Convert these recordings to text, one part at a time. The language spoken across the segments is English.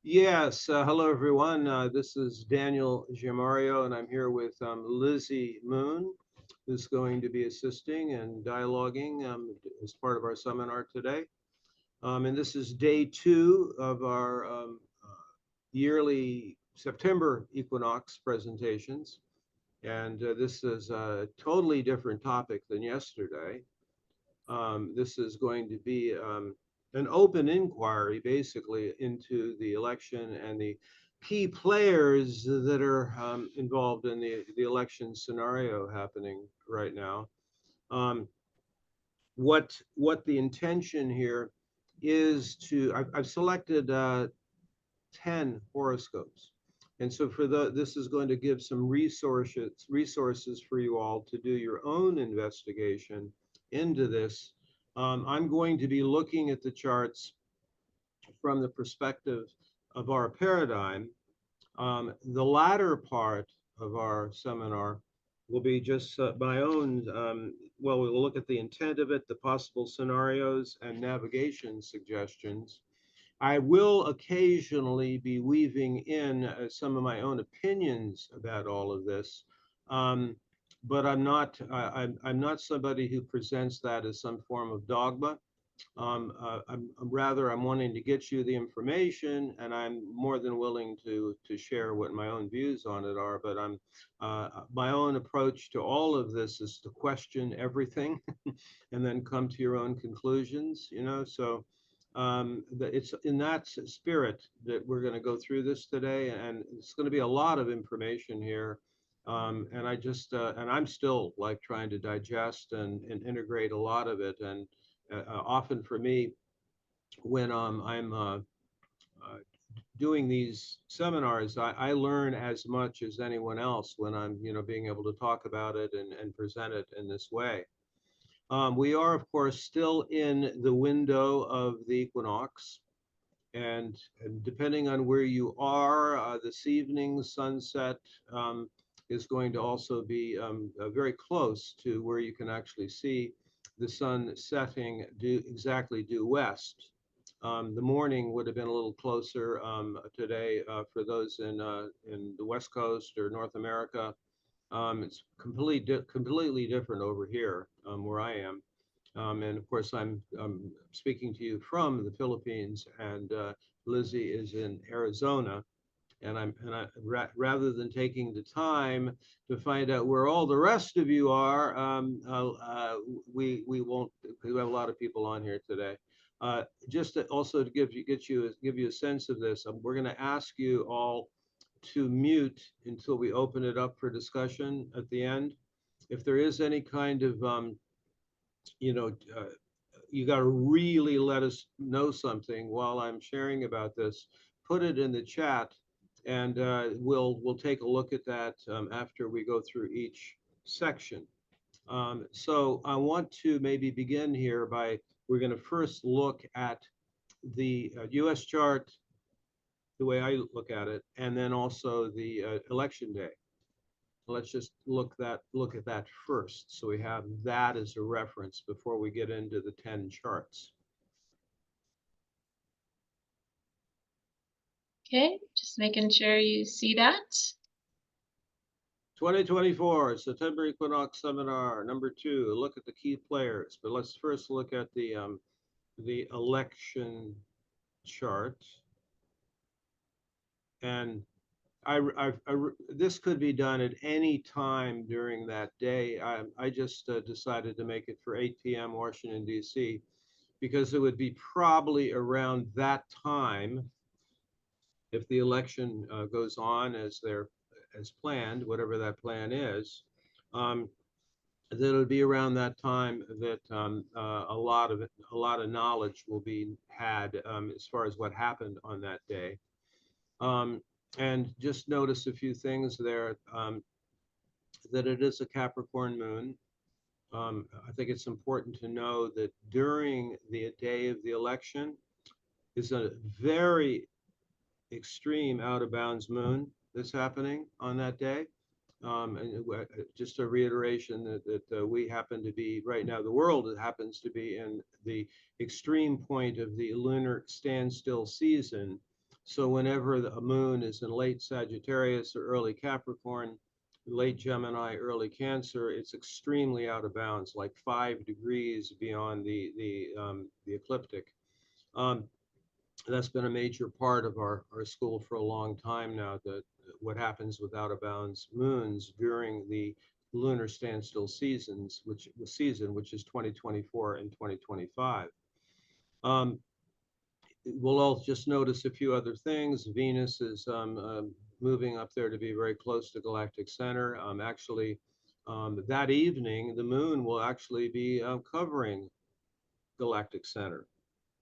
Yes, hello everyone. This is Daniel Giamario, and I'm here with Lizzie Moon, who's going to be assisting and dialoguing as part of our seminar today. And this is day two of our yearly September Equinox presentations. And this is a totally different topic than yesterday. This is going to be an open inquiry, basically, into the election and the key players that are involved in the election scenario happening right now. Um, what the intention here is I've selected 10 horoscopes. And so this is going to give some resources for you all to do your own investigation into this. I'm going to be looking at the charts from the perspective of our paradigm. The latter part of our seminar will be just my own, well, we'll look at the intent of it, the possible scenarios, and navigation suggestions. I will occasionally be weaving in some of my own opinions about all of this, but I'm not somebody who presents that as some form of dogma. I'm wanting to get you the information, and I'm more than willing to share what my own views on it are. But my own approach to all of this is to question everything, and then come to your own conclusions. So it's in that spirit that we're going to go through this today, and it's going to be a lot of information here. And I'm still like trying to digest and integrate a lot of it. And often for me, when I'm doing these seminars, I learn as much as anyone else when I'm, being able to talk about it and present it in this way. We are, of course, still in the window of the equinox. And depending on where you are, this evening's sunset is going to also be very close to where you can actually see the sun setting exactly due west. The morning would have been a little closer today for those in the West Coast or North America. It's completely different over here where I am. And of course, I'm speaking to you from the Philippines, and Lizzie is in Arizona. Rather than taking the time to find out where all the rest of you are, we won't. Because we have a lot of people on here today. Just to also to give you a sense of this, we're going to ask you all to mute until we open it up for discussion at the end. If there is any kind of you know, uh, you got to really let us know something while I'm sharing about this. Put it in the chat, and we'll take a look at that after we go through each section. So I want to maybe begin here by we're going to first look at the U.S. chart, the way I look at it, and then also the election day. Let's just look at that first, so we have that as a reference before we get into the 10 charts. Okay, just making sure you see that. 2024 September Equinox Seminar number 2. Look at the key players, but let's first look at the election chart. And this could be done at any time during that day. I just decided to make it for 8 p.m. Washington, D.C., because it would be probably around that time, if the election goes on as planned, whatever that plan is, that it'll be around that time that a lot of knowledge will be had as far as what happened on that day. And just notice a few things there, that it is a Capricorn moon. I think it's important to know that during the day of the election is a very extreme out of bounds moon that's happening on that day. And just a reiteration that we happen to be right now, the world happens to be in the extreme point of the lunar standstill season. So whenever the moon is in late Sagittarius or early Capricorn, late Gemini, early Cancer, it's extremely out of bounds, like 5 degrees beyond the ecliptic. Um, that's been a major part of our school for a long time now, that what happens with out of bounds moons during the lunar standstill which is 2024 and 2025. Um, we'll all just notice a few other things. Venus is moving up there to be very close to galactic center. Actually, that evening, the moon will actually be covering galactic center.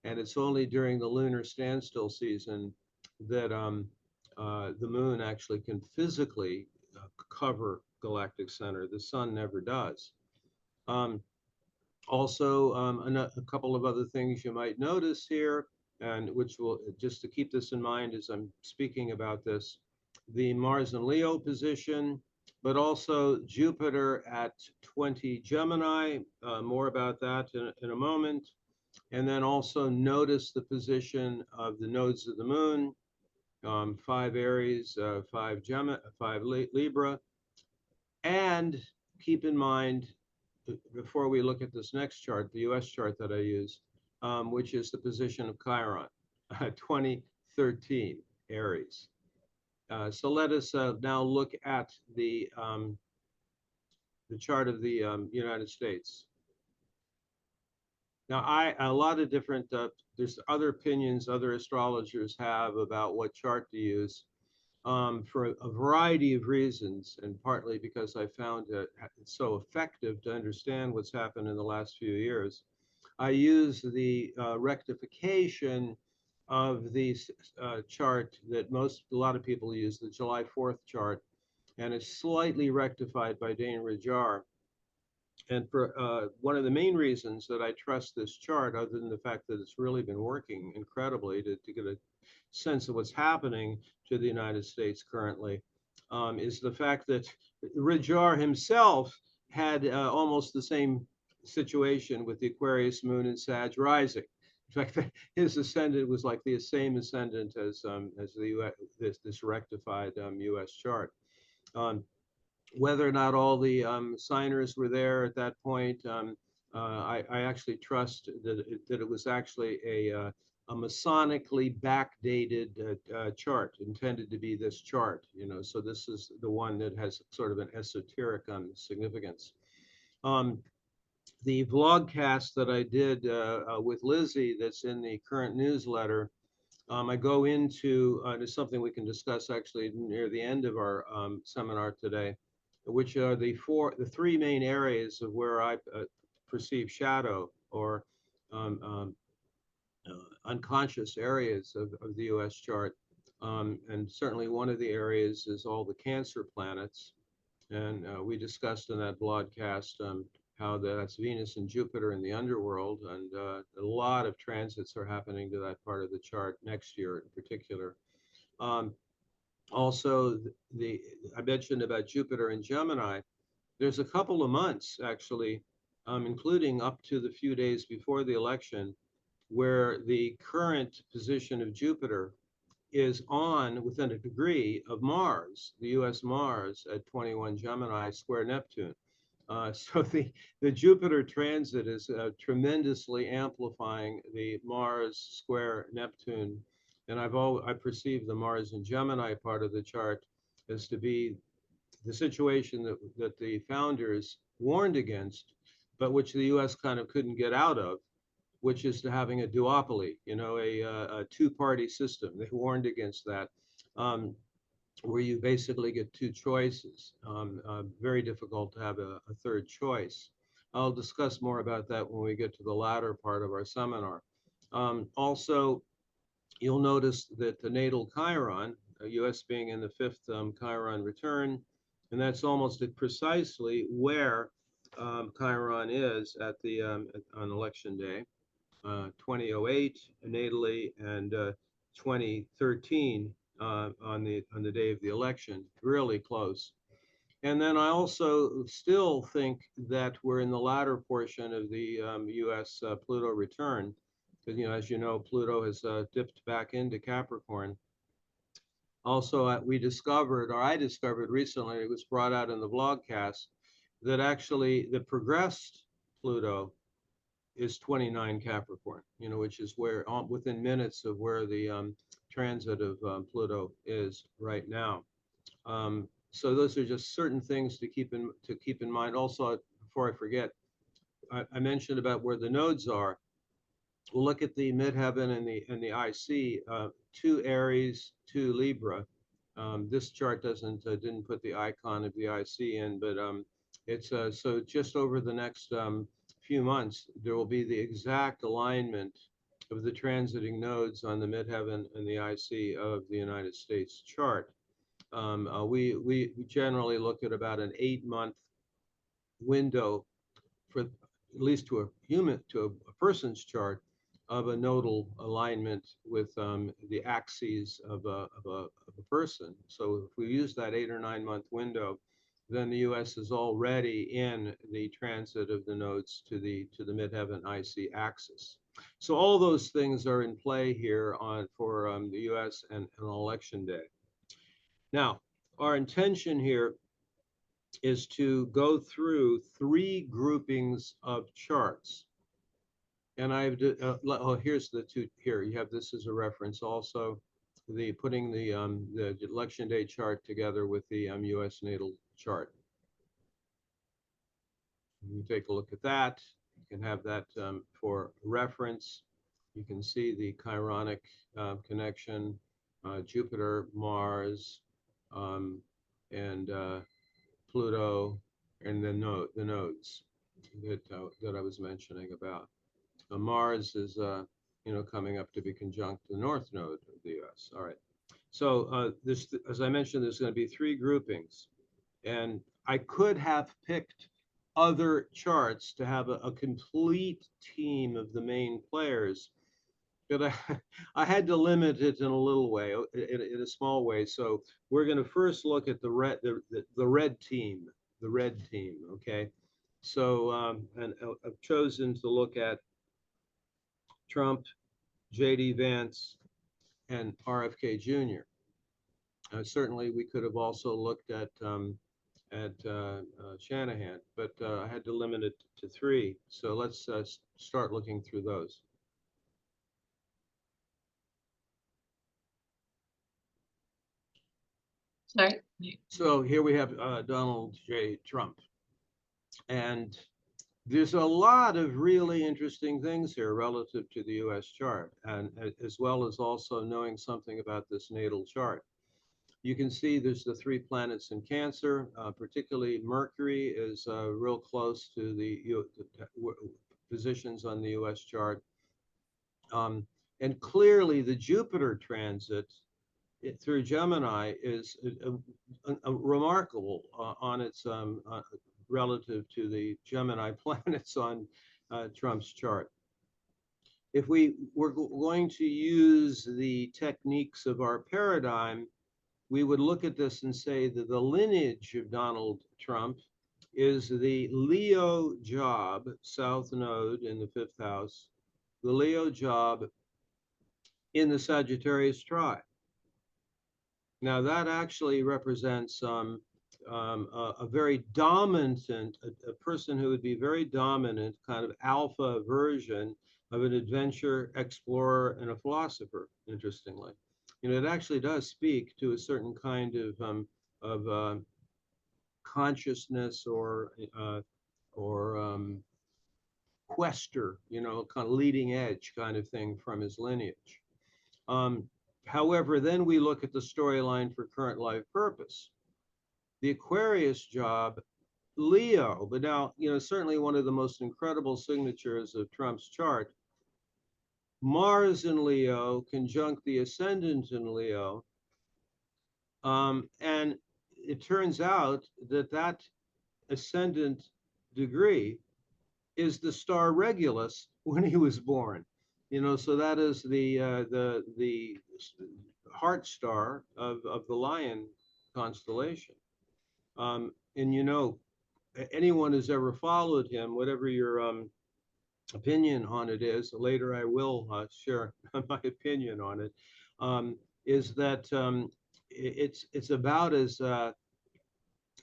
And it's only during the lunar standstill season that the moon actually can physically cover galactic center. The sun never does. Um, Also, a couple of other things you might notice here, and which will, just to keep this in mind as I'm speaking about this, the Mars and Leo position, but also Jupiter at 20 Gemini, more about that in a moment. And then also notice the position of the nodes of the moon, 5 Aries, 5 Gemini, 5 Libra, and keep in mind, before we look at this next chart, the US chart that I use, which is the position of Chiron, 2013 Aries. So let us now look at the chart of the United States. Now, a lot of different, there's other opinions other astrologers have about what chart to use. For a variety of reasons, and partly because I found it so effective to understand what's happened in the last few years. I use the rectification of the chart that a lot of people use, the July 4th chart, and it's slightly rectified by Dane Rajar. And for one of the main reasons that I trust this chart, other than the fact that it's really been working incredibly to get a sense of what's happening to the United States currently, is the fact that Rajar himself had almost the same situation with the Aquarius moon and Sag rising. In fact, his ascendant was like the same ascendant as the this rectified U.S. chart. Whether or not all the signers were there at that point, I actually trust that it was actually a Masonically backdated chart intended to be this chart. So this is the one that has sort of an esoteric significance. The vlogcast that I did with Lizzie, that's in the current newsletter, I go into, it's something we can discuss actually near the end of our seminar today, which are the three main areas of where I perceive shadow or unconscious areas of the US chart. And certainly one of the areas is all the Cancer planets. And we discussed in that broadcast how that's Venus and Jupiter in the underworld, and a lot of transits are happening to that part of the chart next year in particular. Also, I mentioned about Jupiter and Gemini. There's a couple of months actually, including up to the few days before the election, where the current position of Jupiter is on within a degree of Mars, the US Mars at 21 Gemini square Neptune. So the Jupiter transit is tremendously amplifying the Mars square Neptune. And I perceive the Mars and Gemini part of the chart as to be the situation that the founders warned against, but which the US kind of couldn't get out of, which is to having a duopoly, a two-party system. They warned against that, where you basically get two choices. Very difficult to have a third choice. I'll discuss more about that when we get to the latter part of our seminar. Also, you'll notice that the natal Chiron, US being in the 5th Chiron return, and that's almost precisely where Chiron is at on election day. 2008 natally, and 2013 on the day of the election, really close. And then I also still think that we're in the latter portion of the US Pluto return, because as you know, Pluto has dipped back into Capricorn. Also, we discovered, or I discovered recently, it was brought out in the vlogcast, that actually the progressed Pluto is 29 Capricorn, which is where within minutes of where the transit of Pluto is right now. So those are just certain things to keep in mind. Also, before I forget, I mentioned about where the nodes are. We'll look at the midheaven and the IC, 2 Aries, 2 Libra. This chart didn't put the icon of the IC in, but it's so just over the next few months, there will be the exact alignment of the transiting nodes on the midheaven and the IC of the United States chart. We generally look at about an 8-month window for at least to a person's chart of a nodal alignment with the axes of a person. So if we use that 8 or 9 month window, then the U.S. is already in the transit of the nodes to the midheaven IC axis. So all those things are in play here for the U.S. and election day. Now, our intention here is to go through 3 groupings of charts. And here's the 2 here. You have this as a reference also, putting the election day chart together with the U.S. natal chart. You take a look at that. You can have that for reference. You can see the chironic connection, Jupiter, Mars, and Pluto, and then the nodes that I was mentioning about. Mars is coming up to be conjunct the north node of the U.S. All right. So this, as I mentioned, there's going to be 3 groupings, and I could have picked other charts to have a complete team of the main players, but I had to limit it in a little way, in a small way. So we're going to first look at the red team, okay? So and I've chosen to look at Trump, J.D. Vance, and RFK Jr. Certainly, we could have also looked at Shanahan, but I had to limit it to 3. So let's start looking through those. Sorry. So here we have Donald J. Trump. And there's a lot of really interesting things here relative to the U.S. chart, and as well as also knowing something about this natal chart. You can see there's the 3 planets in Cancer, particularly Mercury is real close to the positions on the U.S. chart. And clearly the Jupiter transit through Gemini is remarkable on its relative to the Gemini planets on Trump's chart. If we were going to use the techniques of our paradigm, we would look at this and say that the lineage of Donald Trump is the Leo job, South Node in the 5th house, the Leo job in the Sagittarius tribe. Now that actually represents a very dominant, a person who would be very dominant, kind of alpha version of an adventure explorer and a philosopher, interestingly. It actually does speak to a certain kind of consciousness or quester, kind of leading edge kind of thing from his lineage. However, then we look at the storyline for current life purpose. The Aquarius job, Leo, but now, certainly one of the most incredible signatures of Trump's chart, Mars in Leo, conjunct the ascendant in Leo. And it turns out that ascendant degree is the star Regulus when he was born. So that is the heart star of the Lion constellation. And anyone who's ever followed him, whatever your opinion on it is, later I will share my opinion on it, is that it's about as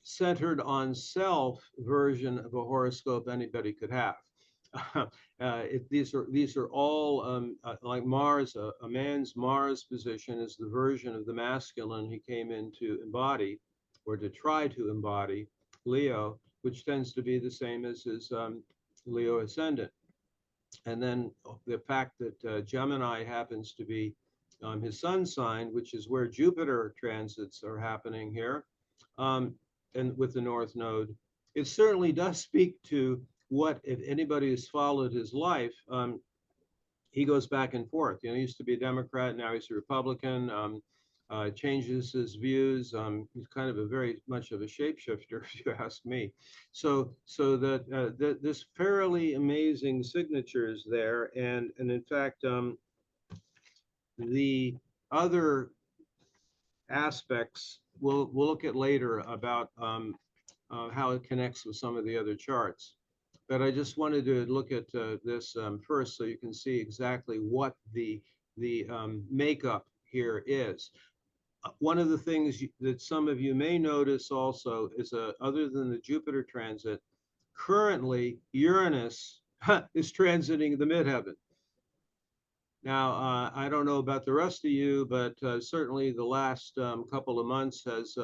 centered on self version of a horoscope anybody could have. These are all like Mars. A man's Mars position is the version of the masculine he came in to embody, or to try to embody, Leo, which tends to be the same as his Leo ascendant. And then the fact that Gemini happens to be his sun sign, which is where Jupiter transits are happening here, and with the North Node, it certainly does speak to what, if anybody has followed his life, he goes back and forth. You know, he used to be a Democrat, now he's a Republican. Changes his views. He's kind of a very much of a shapeshifter, if you ask me. So this fairly amazing signatures there, and in fact, the other aspects we'll look at later about how it connects with some of the other charts. But I just wanted to look at this first, so you can see exactly what the makeup here is. One of the things that some of you may notice also is, other than the Jupiter transit, currently Uranus is transiting the midheaven. Now, I don't know about the rest of you, but certainly the last couple of months has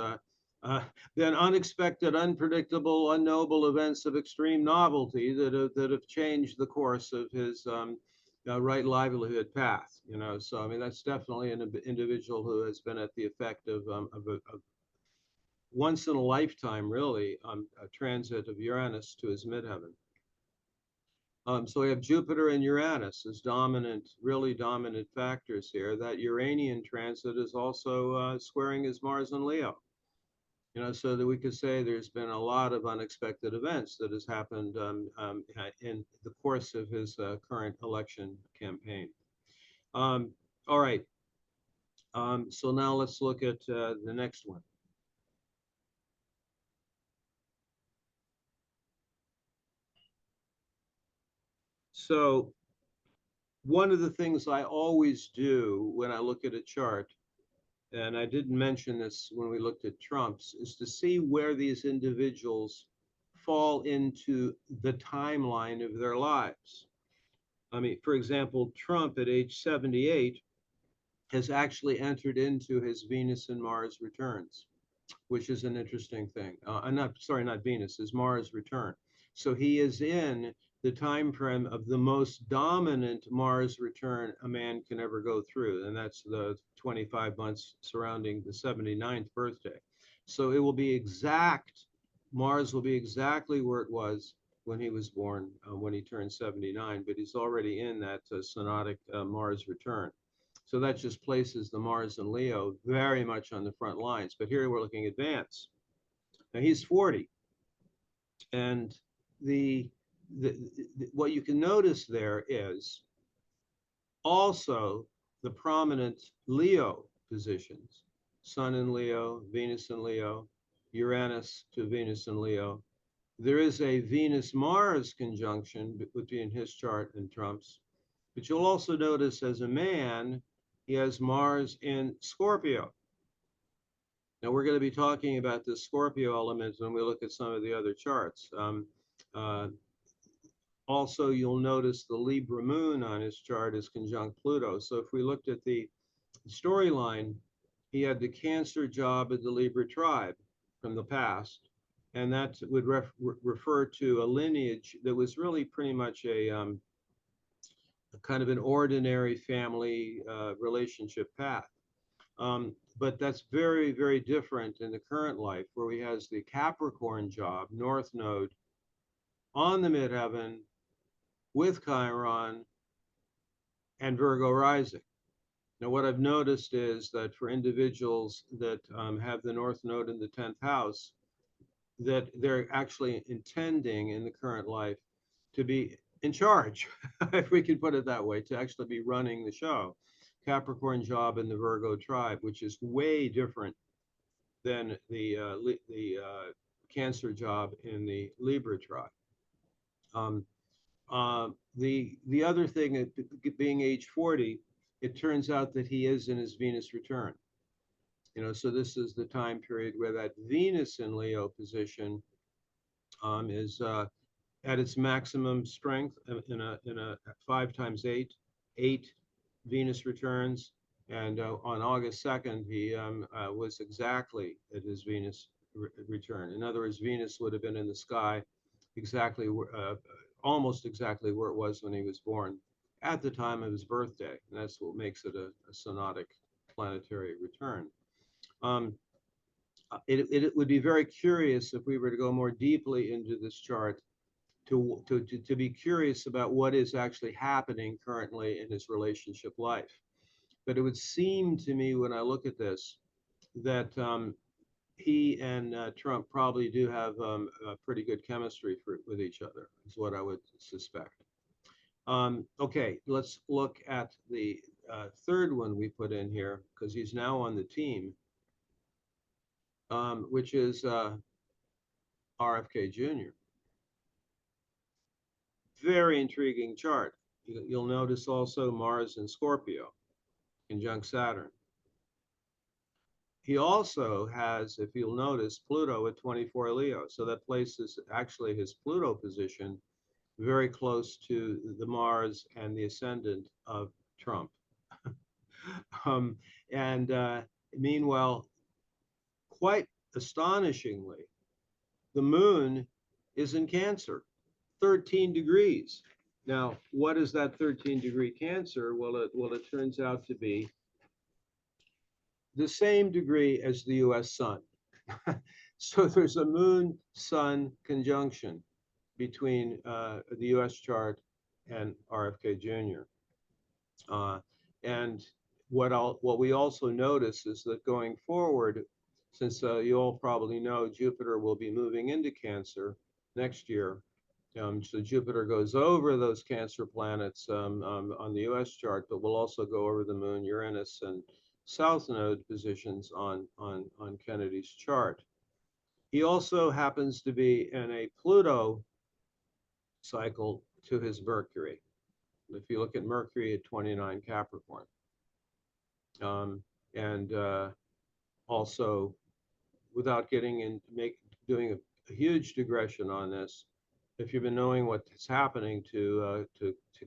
been unexpected, unpredictable, unknowable events of extreme novelty that have changed the course of his right livelihood path. You know, so I mean that's definitely an individual who has been at the effect of once in a lifetime, really, a transit of Uranus to his midheaven. So we have Jupiter and Uranus as dominant, really dominant factors here. That Uranian transit is also squaring his Mars and Leo. You know, so that we could say there's been a lot of unexpected events that has happened in the course of his current election campaign. All right. So now let's look at the next one. So one of the things I always do when I look at a chart, and I didn't mention this when we looked at Trump's, is to see where these individuals fall into the timeline of their lives. I mean, for example, Trump at age 78 has actually entered into his Venus and Mars returns, which is an interesting thing. Not Venus, his Mars return. So he is in the time frame of the most dominant Mars return a man can ever go through, and that's the 25 months surrounding the 79th birthday. So it will be exact, Mars will be exactly where it was when he was born, when he turned 79, but he's already in that synodic Mars return. So that just places the Mars and Leo very much on the front lines. But here we're looking at Vance. Now he's 40. And what you can notice there is also the prominent Leo positions. Sun in Leo, Venus in Leo, Uranus to Venus and Leo. There is a Venus-Mars conjunction between his chart and Trump's. But you'll also notice as a man, he has Mars in Scorpio. Now we're going to be talking about the Scorpio element when we look at some of the other charts. Also, you'll notice the Libra moon on his chart is conjunct Pluto. So if we looked at the storyline, he had the Cancer job at the Libra tribe from the past. And that would refer to a lineage that was really pretty much a kind of an ordinary family relationship path. But that's very, very different in the current life, where he has the Capricorn job, North Node, on the midheaven with Chiron and Virgo rising. Now, what I've noticed is that for individuals that have the North Node in the 10th house, that they're actually intending in the current life to be in charge, if we can put it that way, to actually be running the show. Capricorn job in the Virgo tribe, which is way different than the Cancer job in the Libra tribe. The other thing, being age 40, it turns out that he is in his Venus return. So this is the time period where that Venus in Leo position is at its maximum strength in a 5 times 8, 8 Venus returns. And on August 2nd, he was exactly at his Venus return. In other words, Venus would have been in the sky exactly, almost exactly where it was when he was born at the time of his birthday. And that's what makes it a synodic planetary return. It would be very curious if we were to go more deeply into this chart to be curious about what is actually happening currently in his relationship life. But it would seem to me when I look at this that he and Trump probably do have a pretty good chemistry with each other, is what I would suspect. Okay, let's look at the third one we put in here, because he's now on the team, which is RFK Jr. Very intriguing chart. You'll notice also Mars in Scorpio, conjunct Saturn. He also has, if you'll notice, Pluto at 24 Leo. So that places actually his Pluto position very close to the Mars and the ascendant of Trump. And meanwhile, quite astonishingly, the moon is in Cancer, 13 degrees. Now, what is that 13-degree Cancer? Well, it turns out to be the same degree as the US sun. So there's a moon-sun conjunction between the US chart and RFK Jr. And what we also notice is that going forward, since you all probably know Jupiter will be moving into Cancer next year, so Jupiter goes over those Cancer planets on the US chart, but will also go over the Moon, Uranus, and South Node positions on Kennedy's chart. He also happens to be in a Pluto cycle to his Mercury. If you look at Mercury at 29 Capricorn. And also, without getting in, doing a huge digression on this, if you've been knowing what's happening to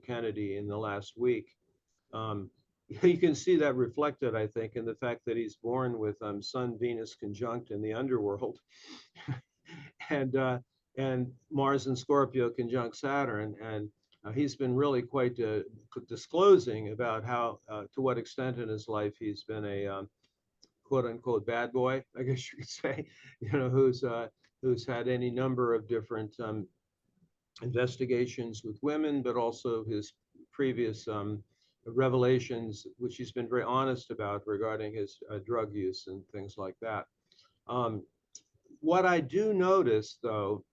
Kennedy in the last week, you can see that reflected, I think, in the fact that he's born with Sun Venus conjunct in the underworld, and Mars and Scorpio conjunct Saturn, and he's been really quite disclosing about how, to what extent in his life he's been a quote unquote bad boy, I guess you could say, who's had any number of different investigations with women, but also his previous revelations, which he's been very honest about regarding his drug use and things like that. What I do notice, though,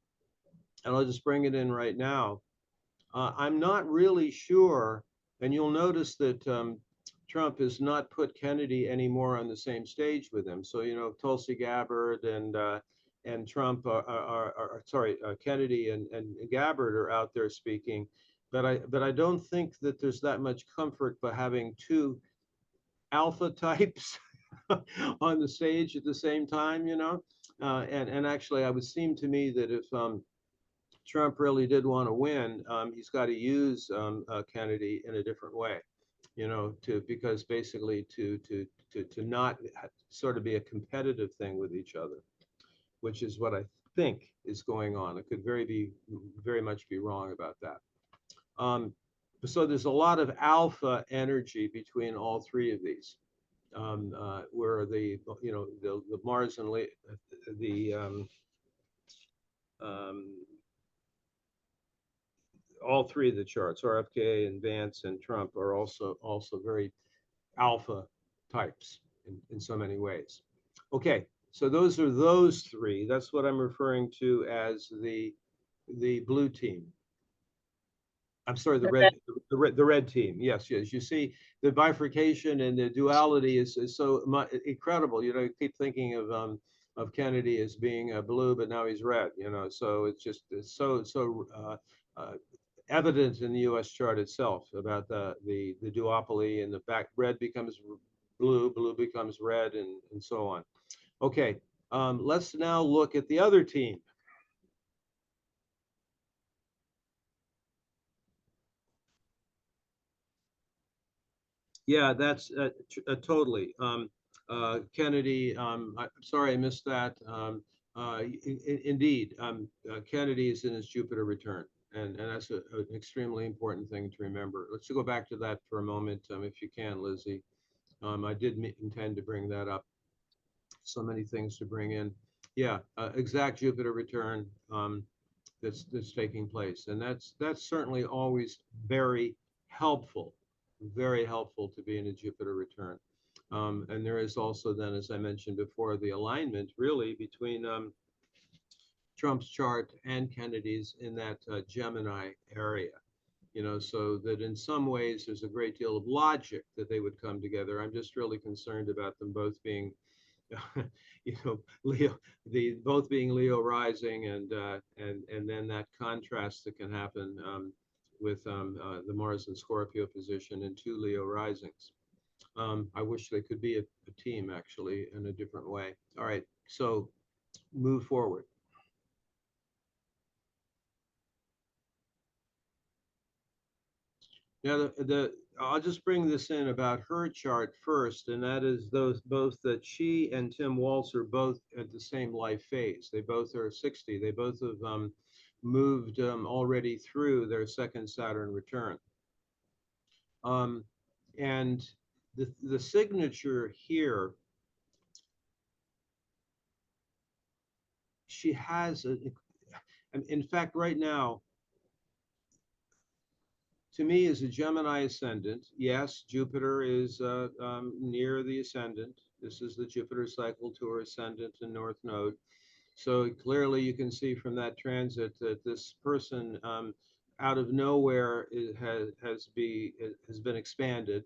and I'll just bring it in right now, I'm not really sure, and you'll notice that Trump has not put Kennedy anymore on the same stage with him. So, Tulsi Gabbard and Trump Kennedy and Gabbard are out there speaking, but I don't think that there's that much comfort by having two alpha types on the stage at the same time, and actually, it would seem to me that if Trump really did want to win, he's got to use Kennedy in a different way, because basically to not sort of be a competitive thing with each other, which is what I think is going on. I could very much be wrong about that. So there's a lot of alpha energy between all three of these, where the Mars and all three of the charts, RFK and Vance and Trump, are also very alpha types in so many ways. Okay, so those are those three. That's what I'm referring to as the blue team. I'm sorry, the red team. Yes. You see, the bifurcation and the duality is so incredible. You keep thinking of Kennedy as being blue, but now he's red. So it's so evident in the U.S. chart itself about the duopoly, and the fact red becomes blue, blue becomes red, and so on. Okay, let's now look at the other team. Yeah, that's totally. Kennedy, I'm sorry I missed that. Indeed, Kennedy is in his Jupiter return, and that's an extremely important thing to remember. Let's go back to that for a moment, if you can, Lizzie. I did intend to bring that up. So many things to bring in. Yeah, exact Jupiter return that's taking place, and that's certainly always very helpful to be in a Jupiter return. And there is also then, as I mentioned before, the alignment really between Trump's chart and Kennedy's in that Gemini area. So that in some ways there's a great deal of logic that they would come together. I'm just really concerned about them both being, Leo, both being Leo rising, and then that contrast that can happen with the Mars and Scorpio position and two Leo risings. I wish they could be a team actually in a different way. All right, so move forward. Now, I'll just bring this in about her chart first, and that is those both that she and Tim Waltz are both at the same life phase. They both are 60. They both have moved already through their second Saturn return. Um, and the signature here, she has in fact, right now, to me, is a Gemini ascendant. Yes, Jupiter is near the ascendant. This is the Jupiter cycle to her ascendant and North Node. So clearly you can see from that transit that this person out of nowhere has been expanded,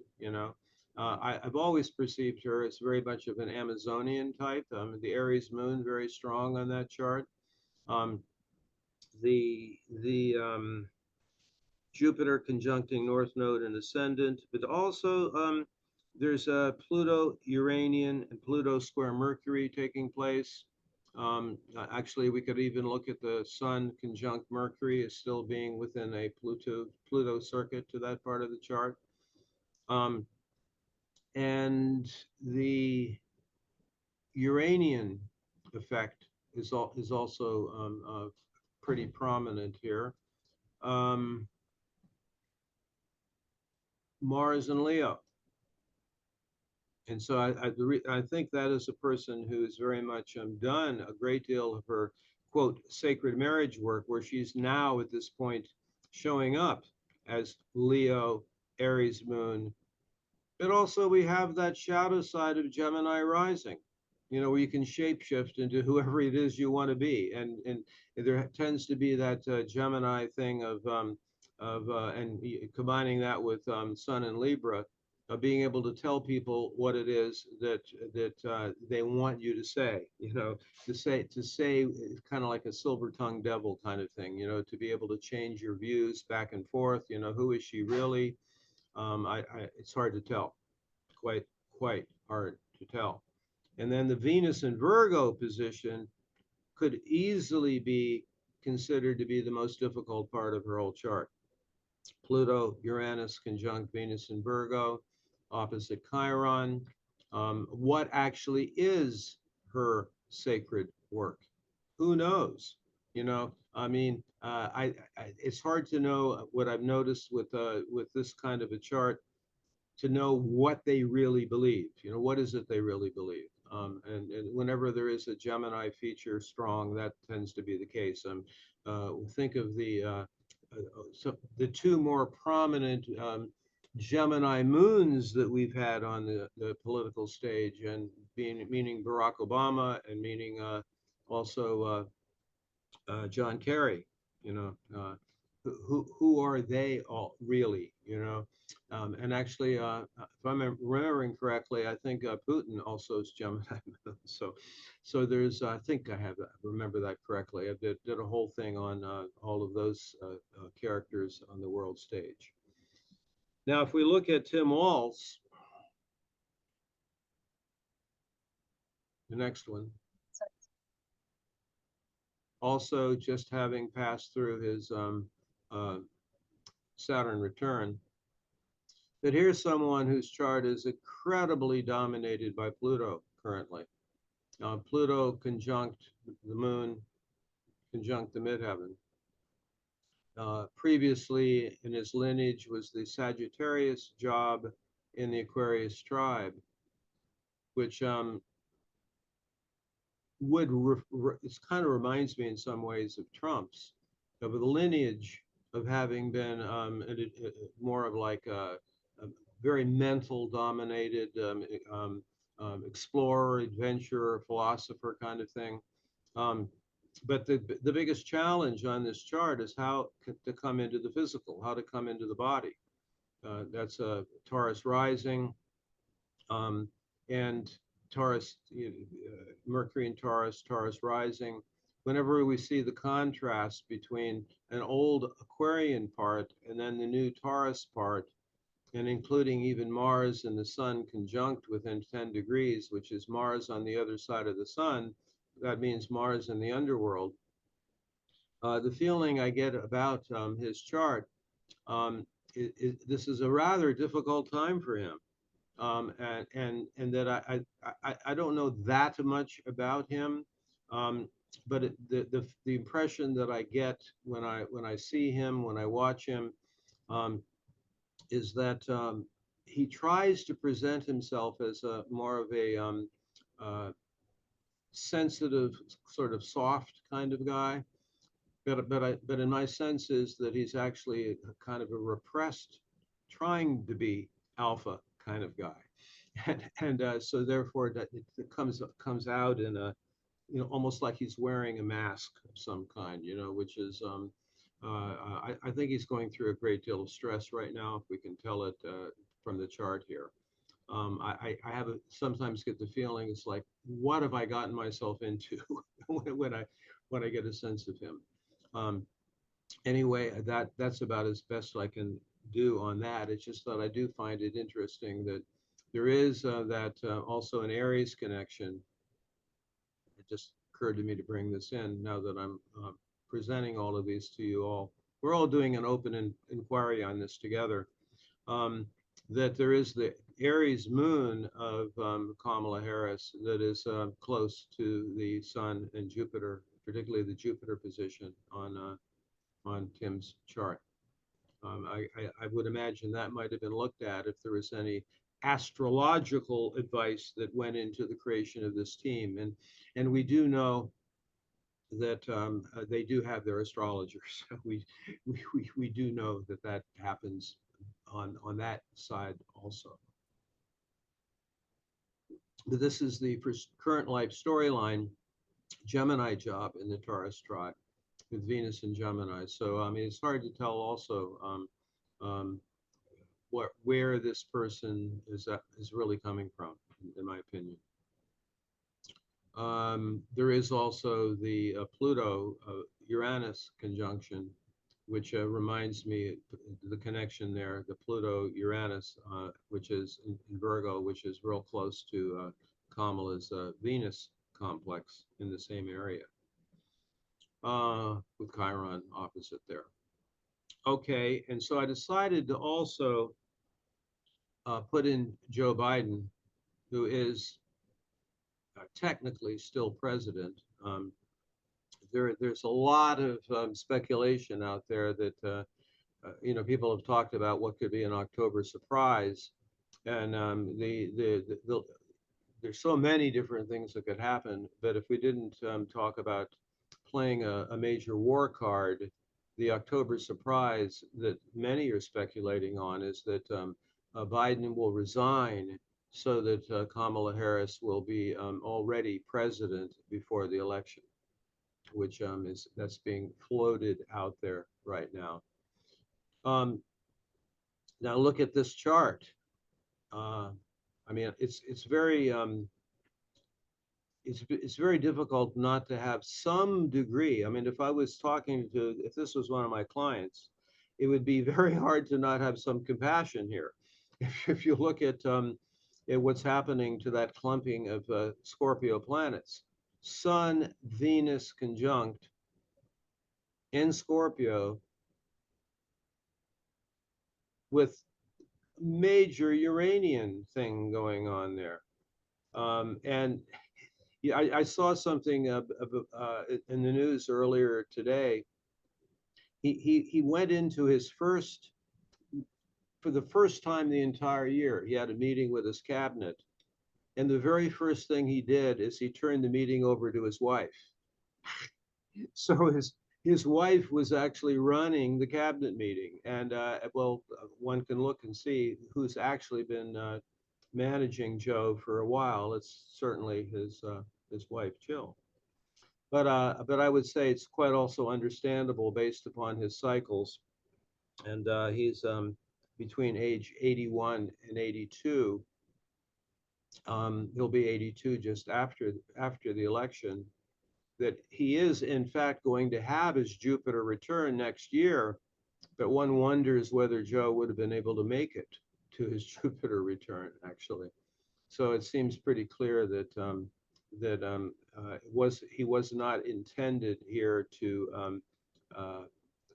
I've always perceived her as very much of an Amazonian type. The Aries moon, very strong on that chart. Um, the Jupiter conjuncting North Node and ascendant, but also there's a Pluto, Uranian, and Pluto square Mercury taking place. Actually, we could even look at the Sun conjunct Mercury as still being within a Pluto circuit to that part of the chart. And the Uranian effect is also pretty prominent here. Mars and Leo. And so I think that is a person who's very much done a great deal of her, quote, sacred marriage work, where she's now at this point showing up as Leo, Aries moon. But also we have that shadow side of Gemini rising, where you can shapeshift into whoever it is you want to be. And there tends to be that Gemini thing and combining that with Sun and Libra, being able to tell people what it is that they want you to say, to say kind of like a silver-tongued devil kind of thing, to be able to change your views back and forth. Who is she really? It's hard to tell, quite hard to tell. And then the Venus in Virgo position could easily be considered to be the most difficult part of her whole chart. Pluto, Uranus conjunct Venus in Virgo, opposite Chiron. What actually is her sacred work? Who knows? I mean, it's hard to know. What I've noticed with this kind of a chart, to know what they really believe. What is it they really believe? And whenever there is a Gemini feature strong, that tends to be the case. Think of so the two more prominent Gemini moons that we've had on the political stage, and meaning Barack Obama, and meaning also John Kerry. Who are they all really? And actually, if I'm remembering correctly, I think Putin also is Gemini. So there's, I think remember that correctly. I did a whole thing on all of those characters on the world stage. Now, if we look at Tim Waltz, The next one. Also, just having passed through his Saturn return, that here's someone whose chart is incredibly dominated by Pluto currently. Pluto conjunct the moon, conjunct the midheaven. Previously in his lineage was the Sagittarius job in the Aquarius tribe, which it kind of reminds me in some ways of Trump's, of the lineage of having been more of like a very mental dominated explorer, adventurer, philosopher kind of thing. But the biggest challenge on this chart is how to come into the physical, how to come into the body. That's a Taurus rising, and Taurus, Mercury in Taurus, Taurus rising. Whenever we see the contrast between an old Aquarian part and then the new Taurus part, and including even Mars and the Sun conjunct within 10 degrees, which is Mars on the other side of the Sun, that means Mars in the underworld. The feeling I get about his chart, this is a rather difficult time for him. And that I don't know that much about him, but the impression that I get when I see him, when I watch him, is that he tries to present himself as a more of a sensitive, sort of soft kind of guy. But in my sense is that he's actually a kind of a repressed, trying to be alpha kind of guy. And so therefore that it comes out in a, almost like he's wearing a mask of some kind, which is I think he's going through a great deal of stress right now, if we can tell it from the chart here. I sometimes get the feeling it's like, what have I gotten myself into when I get a sense of him. Anyway, that's about as best I can do on that. It's just that I do find it interesting that there is that also an Aries connection. It just occurred to me to bring this in now that I'm presenting all of these to you all. We're all doing an open inquiry on this together. That there is the Aries moon of Kamala Harris that is close to the Sun and Jupiter, particularly the Jupiter position on Tim's chart. I would imagine that might have been looked at if there was any astrological advice that went into the creation of this team. And we do know that they do have their astrologers. We do know that happens on that side also. But this is the current life storyline, Gemini job in the Taurus tribe with Venus and Gemini. So I mean, it's hard to tell also where this person is really coming from, in my opinion. There is also the Pluto Uranus conjunction, which reminds me the connection there, the Pluto Uranus, which is in Virgo, which is real close to Kamala's Venus complex in the same area, with Chiron opposite there. Okay, and so I decided to also put in Joe Biden, who is technically still president. There's a lot of speculation out there that people have talked about what could be an October surprise, and there's so many different things that could happen. But if we didn't talk about playing a major war card, the October surprise that many are speculating on is that Biden will resign so that Kamala Harris will be already president before the election, which that's being floated out there right now. Now look at this chart. I mean, it's very difficult not to have some degree. I mean, if this was one of my clients, it would be very hard to not have some compassion here. If you look at what's happening to that clumping of Scorpio planets. Sun, Venus conjunct in Scorpio with major Uranian thing going on there. And yeah, I saw something in the news earlier today. He went into his first, for the first time the entire year, he had a meeting with his cabinet. And the very first thing he did is he turned the meeting over to his wife. So his wife was actually running the cabinet meeting. And well, one can look and see who's actually been managing Joe for a while. It's certainly his wife, Jill. But I would say it's quite also understandable based upon his cycles. And he's between age 81 and 82. He'll be 82 just after the election. That he is in fact going to have his Jupiter return next year, but one wonders whether Joe would have been able to make it to his Jupiter return actually. So it seems pretty clear that he was not intended here to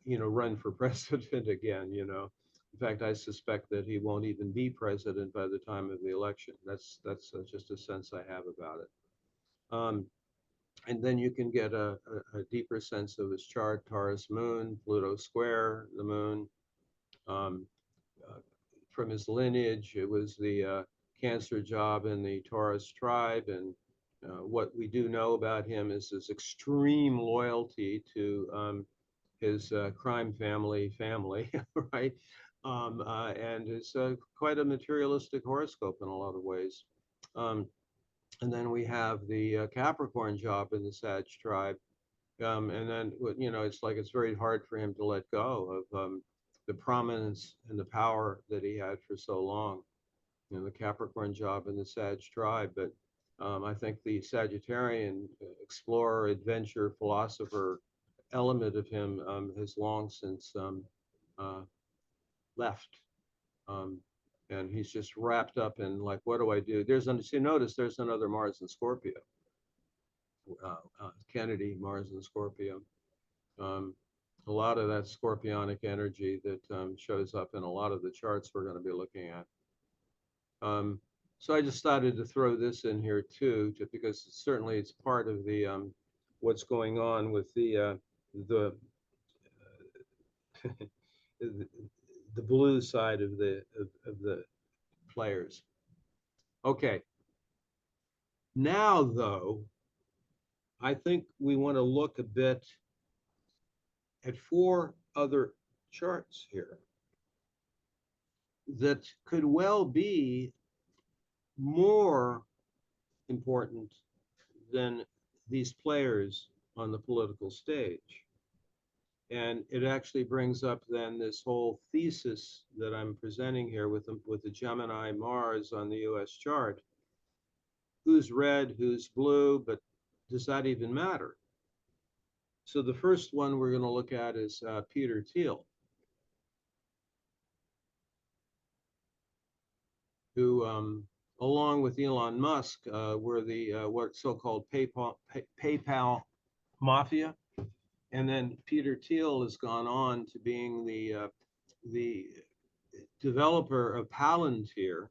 run for president again. In fact, I suspect that he won't even be president by the time of the election. That's just a sense I have about it. And then you can get a deeper sense of his chart: Taurus moon, Pluto square the moon. From his lineage, it was the Cancer job in the Taurus tribe. And what we do know about him is his extreme loyalty to his crime family, right? And it's quite a materialistic horoscope in a lot of ways. And then we have the Capricorn job in the Sag tribe. And then, it's very hard for him to let go of the prominence and the power that he had for so long. The Capricorn job in the Sag tribe. But I think the Sagittarian explorer, adventure, philosopher element of him has long since left. And he's just wrapped up in, like, what do I do? Notice there's another Mars in Scorpio. Kennedy, Mars in Scorpio. A lot of that scorpionic energy that shows up in a lot of the charts we're going to be looking at. So I just started to throw this in here too, because certainly it's part of the what's going on with the the blue side of the players. Okay. Now, though, I think we want to look a bit at 4 other charts here that could well be more important than these players on the political stage. And it actually brings up then this whole thesis that I'm presenting here with the Gemini Mars on the US chart. Who's red, who's blue, but does that even matter? So the first one we're going to look at is Peter Thiel, who, along with Elon Musk, were the what so-called PayPal mafia. And then Peter Thiel has gone on to being the developer of Palantir.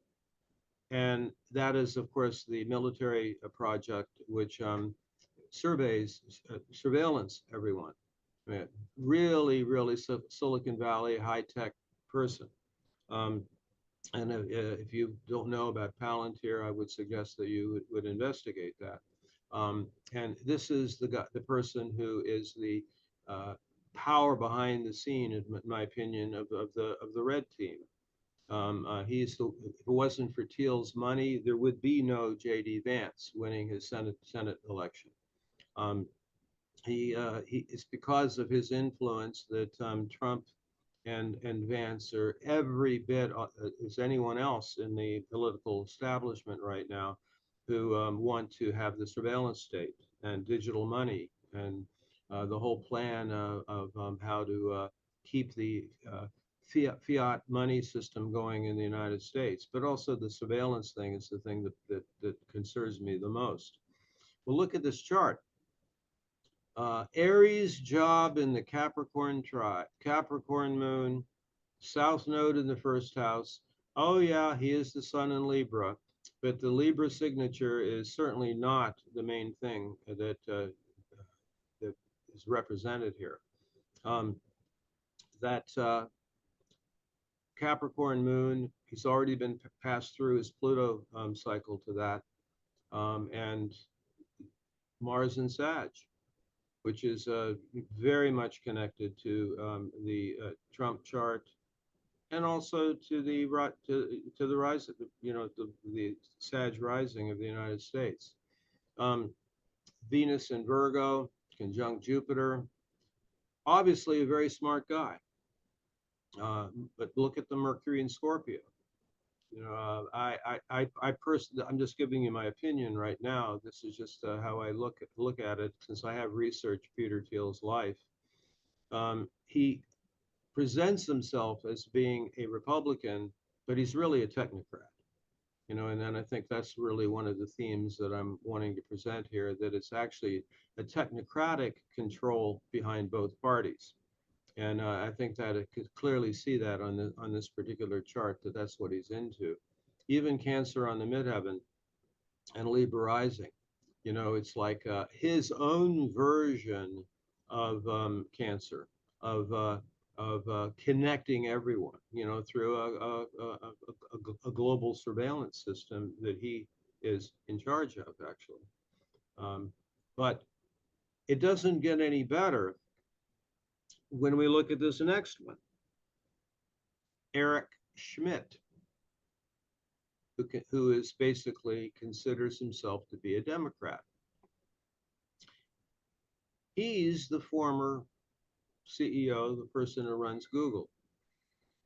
And that is, of course, the military project which surveys, surveillance everyone. I mean, really, really Silicon Valley high-tech person. And if you don't know about Palantir, I would suggest that you would investigate that. And this is the person who is the power behind the scene, in my opinion, of the red team. If it wasn't for Thiel's money, there would be no J.D. Vance winning his Senate election. It's because of his influence that Trump and Vance are every bit as anyone else in the political establishment right now who want to have the surveillance state and digital money and the whole plan of how to keep the fiat money system going in the United States, but also the surveillance thing is the thing that concerns me the most. Well, look at this chart. Aries job in the Capricorn tribe, Capricorn moon, South node in the first house. Oh yeah, he is the sun in Libra, but the Libra signature is certainly not the main thing that is represented here. That Capricorn moon, he's already been passed through his Pluto cycle to that, and Mars in Sag, which is very much connected to the Trump chart, and also to the rise of the Sag rising of the United States. Venus in Virgo, conjunct Jupiter. Obviously a very smart guy. But look at the Mercury in Scorpio. I personally, I'm just giving you my opinion right now. This is just how I look at it, since I have researched Peter Thiel's life. He presents himself as being a Republican, but he's really a technocrat. And then I think that's really one of the themes that I'm wanting to present here, that it's actually a technocratic control behind both parties. And I think that it could clearly see that on this particular chart, that that's what he's into. Even Cancer on the midheaven and Libra rising, it's like his own version of Cancer, of connecting everyone, through a global surveillance system that he is in charge of, actually. But it doesn't get any better when we look at this next one, Eric Schmidt, who is basically considers himself to be a Democrat. He's the former CEO, the person who runs Google.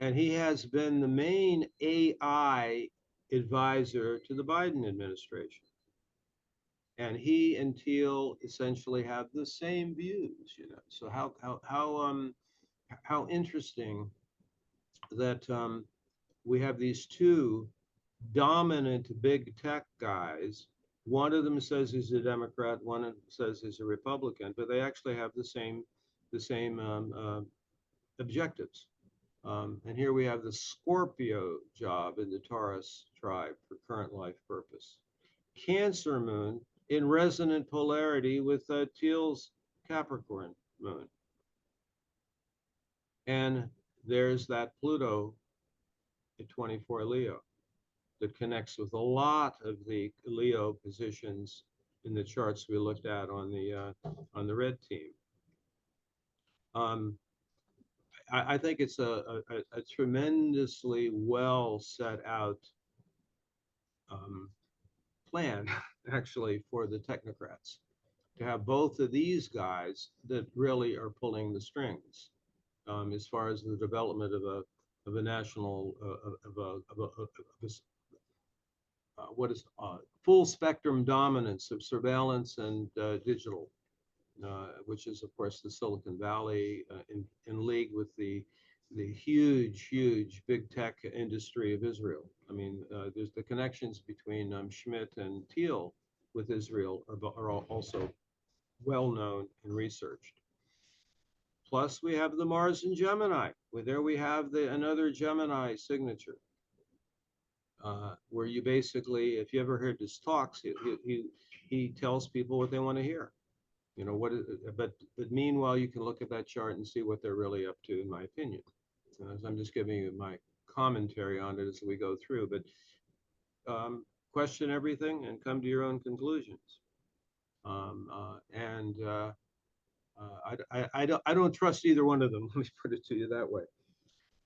And he has been the main AI advisor to the Biden administration. And he and Thiel essentially have the same views, So how interesting that we have these two dominant big tech guys. One of them says he's a Democrat, one of them says he's a Republican, but they actually have the same objectives. And here we have the Scorpio job in the Taurus tribe for current life purpose. Cancer moon in resonant polarity with Thiel's Capricorn moon. And there's that Pluto at 24 Leo that connects with a lot of the Leo positions in the charts we looked at on the red team. I think it's a tremendously well set out plan, actually, for the technocrats to have both of these guys that really are pulling the strings as far as the development of a national full spectrum dominance of surveillance and digital, which is of course the Silicon Valley in league with the huge big tech industry of Israel. I mean, there's the connections between Schmidt and Thiel with Israel are also well known and researched. Plus, we have the Mars in Gemini. There we have another Gemini signature, where you basically, if you ever heard his talks, he tells people what they want to hear. But meanwhile, you can look at that chart and see what they're really up to, in my opinion. I'm just giving you my commentary on it as we go through, but question everything and come to your own conclusions. I don't trust either one of them. Let me put it to you that way.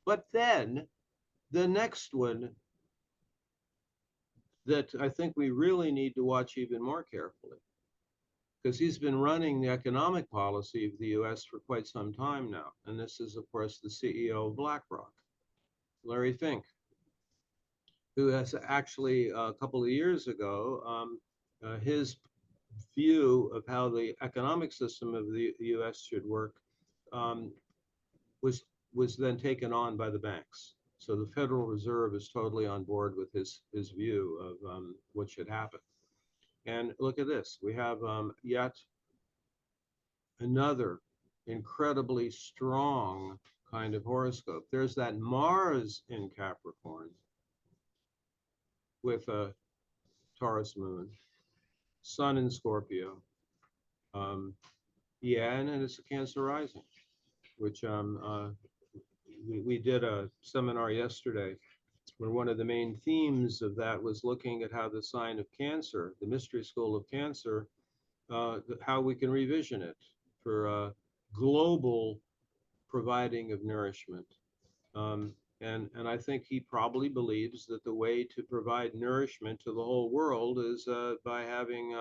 But then the next one that I think we really need to watch even more carefully, because he's been running the economic policy of the US for quite some time now. And this is, of course, the CEO of BlackRock, Larry Fink, who has actually a couple of years ago, his view of how the economic system of the US should work was was then taken on by the banks. So the Federal Reserve is totally on board with his view of what should happen. And look at this. We have yet another incredibly strong kind of horoscope. There's that Mars in Capricorn with a Taurus moon, Sun in Scorpio. Yeah, and it's a Cancer rising, which we did a seminar yesterday where one of the main themes of that was looking at how the sign of Cancer, the mystery school of Cancer, how we can revision it for global providing of nourishment. And I think he probably believes that the way to provide nourishment to the whole world is by having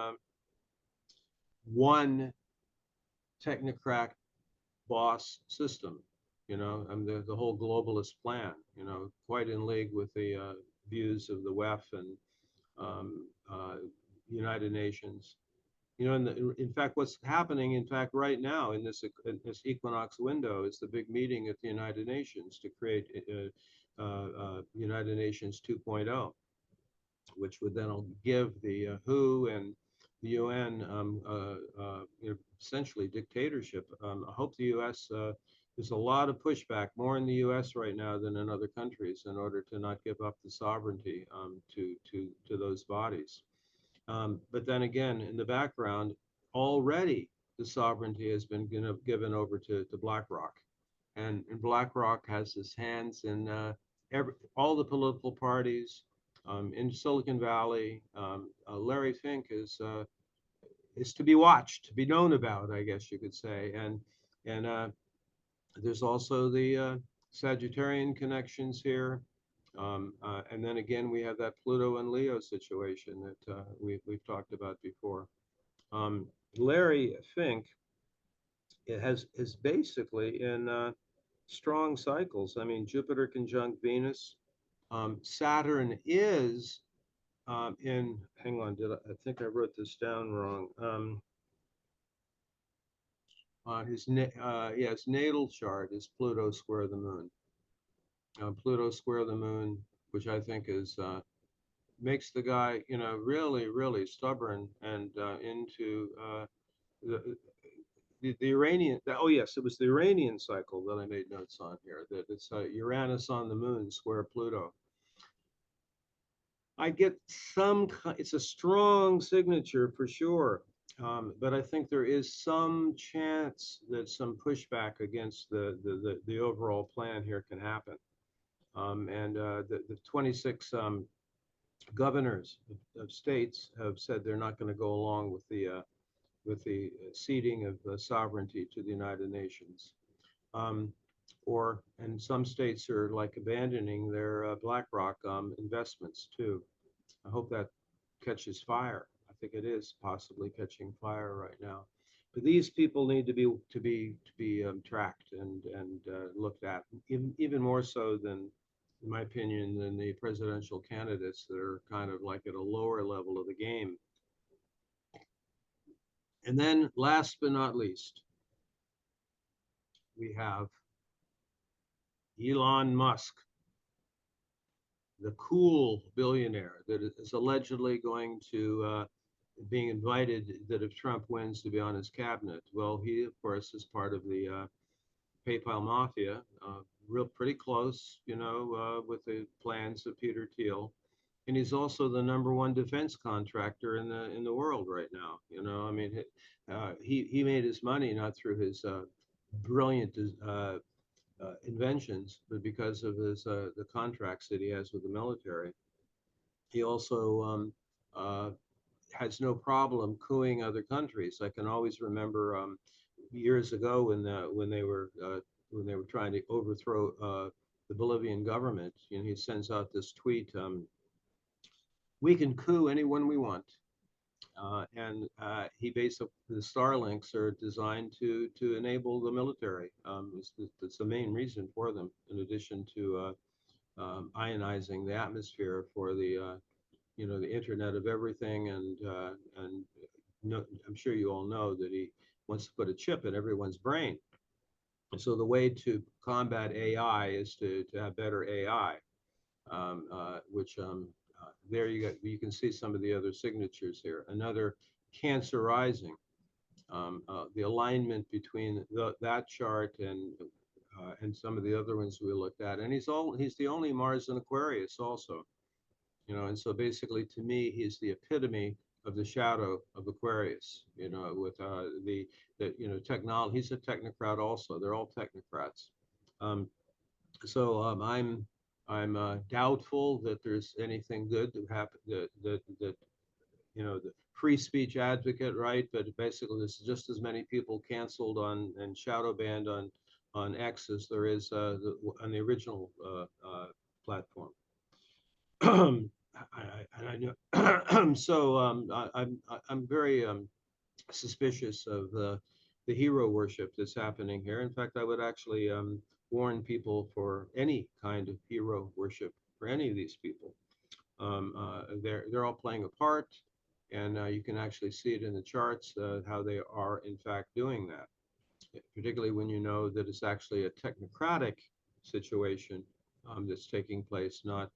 one technocrat boss system, and the whole globalist plan, quite in league with the views of the WEF and United Nations. In fact, what's happening, in fact, right now in this equinox window is the big meeting at the United Nations to create United Nations 2.0, which would then give the WHO and the UN essentially dictatorship. I hope the US, there's a lot of pushback, more in the US right now than in other countries, in order to not give up the sovereignty to those bodies. But then again, in the background, already the sovereignty has been given over to BlackRock. And BlackRock has its hands in all the political parties in Silicon Valley. Larry Fink is to be watched, to be known about, I guess you could say. And there's also the Sagittarian connections here. And then again, we have that Pluto and Leo situation that we've talked about before. Larry Fink is basically in strong cycles. I mean, Jupiter conjunct Venus. Saturn is hang on, I think I wrote this down wrong. His natal chart is Pluto square the moon. Pluto square the moon, which I think is makes the guy, really, really stubborn and into the Iranian. Oh yes, it was the Iranian cycle that I made notes on here. That it's Uranus on the moon square Pluto. I get it's a strong signature for sure. But I think there is some chance that some pushback against the overall plan here can happen. And the 26 governors of states have said they're not going to go along with the ceding of sovereignty to the United Nations. And some states are like abandoning their BlackRock investments too. I hope that catches fire. I think it is possibly catching fire right now. But these people need to be tracked and looked at, even more so than, in my opinion, than the presidential candidates that are kind of like at a lower level of the game. And then last but not least, we have Elon Musk, the cool billionaire that is allegedly going to being invited, that if Trump wins, to be on his cabinet. Well, he, of course, is part of the PayPal mafia, pretty close, with the plans of Peter Thiel. And he's also the #1 defense contractor in the world right now. I mean, he made his money not through his brilliant inventions, but because of his the contracts that he has with the military. He also has no problem cooing other countries. I can always remember years ago when they were trying to overthrow the Bolivian government. He sends out this tweet: "We can coup anyone we want." And he basically, the Starlinks are designed to enable the military. It's the main reason for them, in addition to ionizing the atmosphere for the the Internet of Everything, and I'm sure you all know that he wants to put a chip in everyone's brain. So the way to combat AI is to have better AI, which there you can see some of the other signatures here. Another Cancer rising, the alignment between that chart and some of the other ones we looked at, and he's the only Mars in Aquarius also, and so basically to me he's the epitome of the shadow of Aquarius, with technology. He's a technocrat also. They're all technocrats. Um, so I'm doubtful that there's anything good to happen, that the free speech advocate, right? But basically, there's just as many people canceled and shadow banned on X as there is on the original platform. And I know, so I'm very suspicious of the hero worship that's happening here. In fact, I would actually warn people for any kind of hero worship for any of these people. They're all playing a part, and you can actually see it in the charts how they are in fact doing that. Particularly when you know that it's actually a technocratic situation that's taking place, not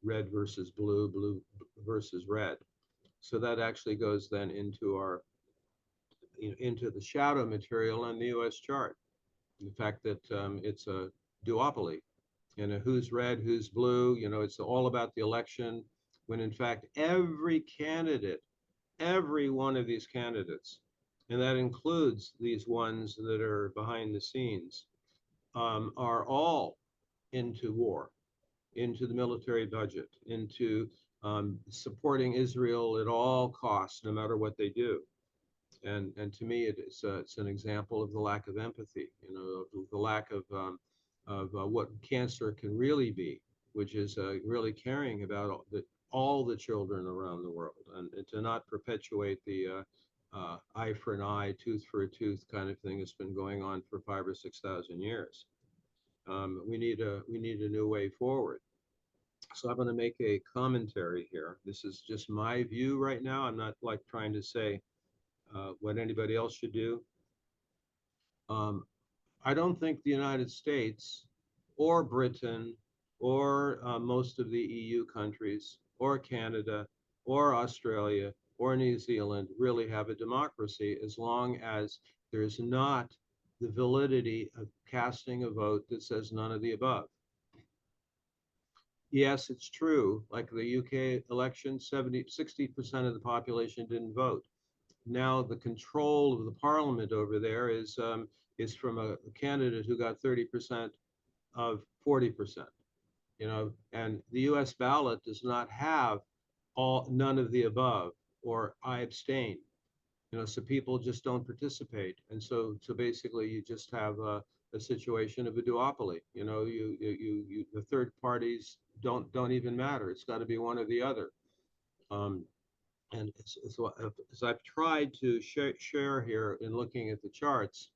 red versus blue, blue versus red. So that actually goes then into into the shadow material on the U.S. chart. The fact that it's a duopoly, who's red, who's blue, it's all about the election, when in fact every candidate, every one of these candidates, and that includes these ones that are behind the scenes, are all into war, into the military budget, into supporting Israel at all costs, no matter what they do. And to me, it's an example of the lack of empathy, the lack of what cancer can really be, which is really caring about all the children around the world, and to not perpetuate the eye for an eye, tooth for a tooth kind of thing that's been going on for 5,000 or 6,000 years. We need a new way forward. So I'm going to make a commentary here. This is just my view right now. I'm not like trying to say what anybody else should do. I don't think the United States or Britain or most of the EU countries or Canada or Australia or New Zealand really have a democracy as long as there's not the validity of casting a vote that says none of the above. Yes, it's true. Like the UK election, 60% of the population didn't vote. Now the control of the parliament over there is from a candidate who got 30% of 40%. And the U.S. ballot does not have none of the above or I abstain. So people just don't participate, and so basically you just have a situation of a duopoly. The third parties don't even matter. It's got to be one or the other. And as I've tried to share here in looking at the charts,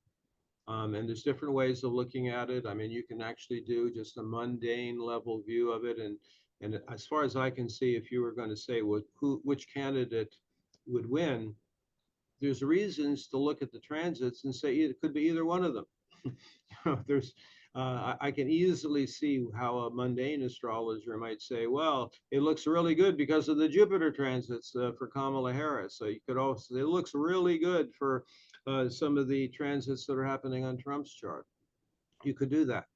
and there's different ways of looking at it. I mean, you can actually do just a mundane level view of it, and as far as I can see, if you were going to say which candidate would win, there's reasons to look at the transits and say it could be either one of them. I can easily see how a mundane astrologer might say, well, it looks really good because of the Jupiter transits for Kamala Harris. So you could also say it looks really good for some of the transits that are happening on Trump's chart. You could do that.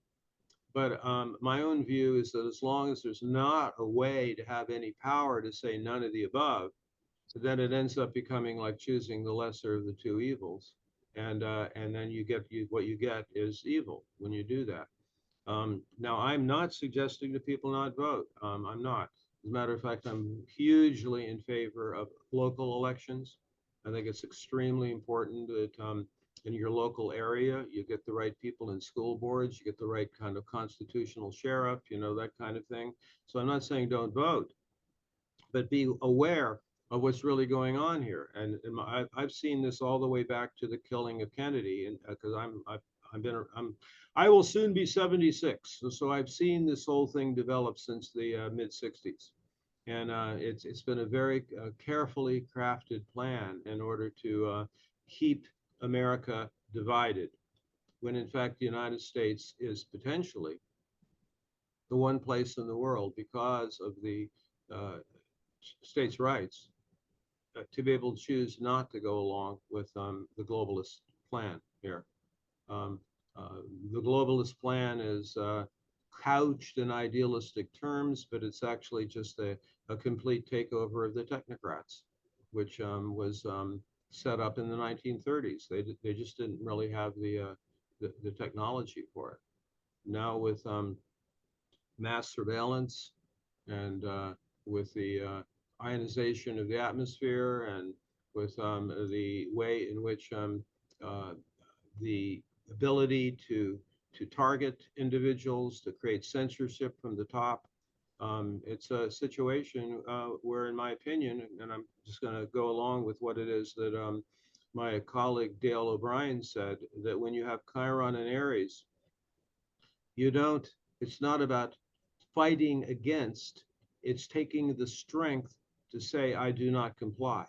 But my own view is that as long as there's not a way to have any power to say none of the above, then it ends up becoming like choosing the lesser of the two evils, and then what you get is evil when you do that. Now, I'm not suggesting that people not vote. I'm not. As a matter of fact, I'm hugely in favor of local elections. I think it's extremely important that in your local area, you get the right people in school boards, you get the right kind of constitutional sheriff, that kind of thing. So I'm not saying don't vote, but be aware of what's really going on here. And I've seen this all the way back to the killing of Kennedy, and because I will soon be 76, so I've seen this whole thing develop since the mid 60s, and it's been a very carefully crafted plan in order to keep America divided. when in fact the United States is potentially the one place in the world, because of the states' rights, to be able to choose not to go along with the globalist plan here. Um, the globalist plan is couched in idealistic terms, but it's actually just a complete takeover of the technocrats, which was set up in the 1930s. They just didn't really have the technology for it. Now with mass surveillance and with the ionization of the atmosphere, and with the way in which the ability to target individuals, to create censorship from the top. It's a situation where, in my opinion, and I'm just going to go along with what it is that my colleague Dale O'Brien said, that when you have Chiron and Aries, you don't, it's not about fighting against, it's taking the strength to say, I do not comply.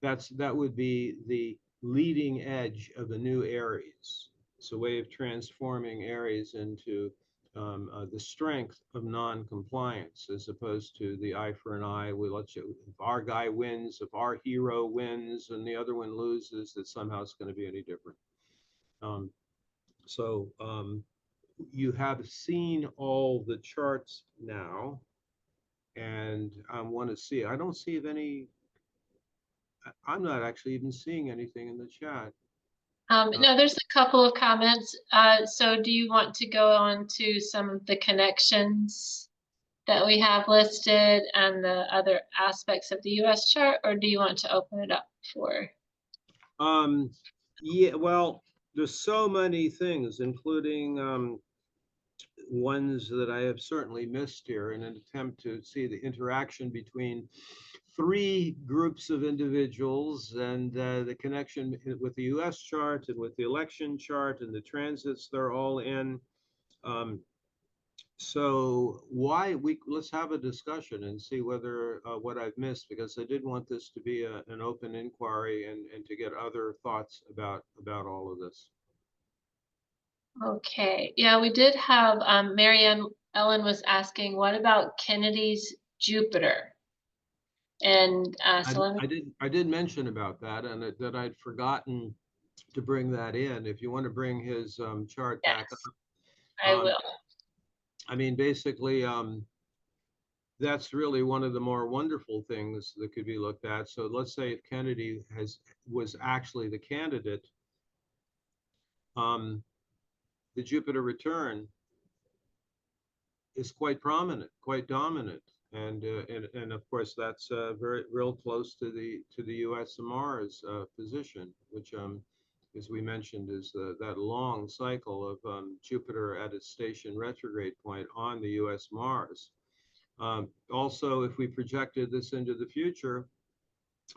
That would be the leading edge of the new Aries. It's a way of transforming Aries into the strength of non-compliance, as opposed to the eye for an eye. We let you, if our guy wins, if our hero wins and the other one loses, that somehow it's going to be any different. You have seen all the charts now, and I want to see, I don't see any, I'm not actually even seeing anything in the chat. No, there's a couple of comments. So do you want to go on to some of the connections that we have listed and the other aspects of the US chart, or do you want to open it up for? Yeah, well, there's so many things, including ones that I have certainly missed here, in an attempt to see the interaction between three groups of individuals, and the connection with the US chart and with the election chart and the transits they're all in. So let's have a discussion and see whether what I've missed, because I did want this to be an open inquiry, and to get other thoughts about all of this. Okay, yeah, we did have Marianne Ellen was asking, what about Kennedy's Jupiter? And so let me, I did mention about that, and that I'd forgotten to bring that in. If you want to bring his chart back yes, up. I will. I mean, basically, that's really one of the more wonderful things that could be looked at. So let's say if Kennedy was actually the candidate, the Jupiter return is quite prominent, quite dominant, and of course that's very real close to the U.S. and Mars position, which as we mentioned, is that long cycle of Jupiter at its station retrograde point on the U.S. Mars. Also, if we projected this into the future,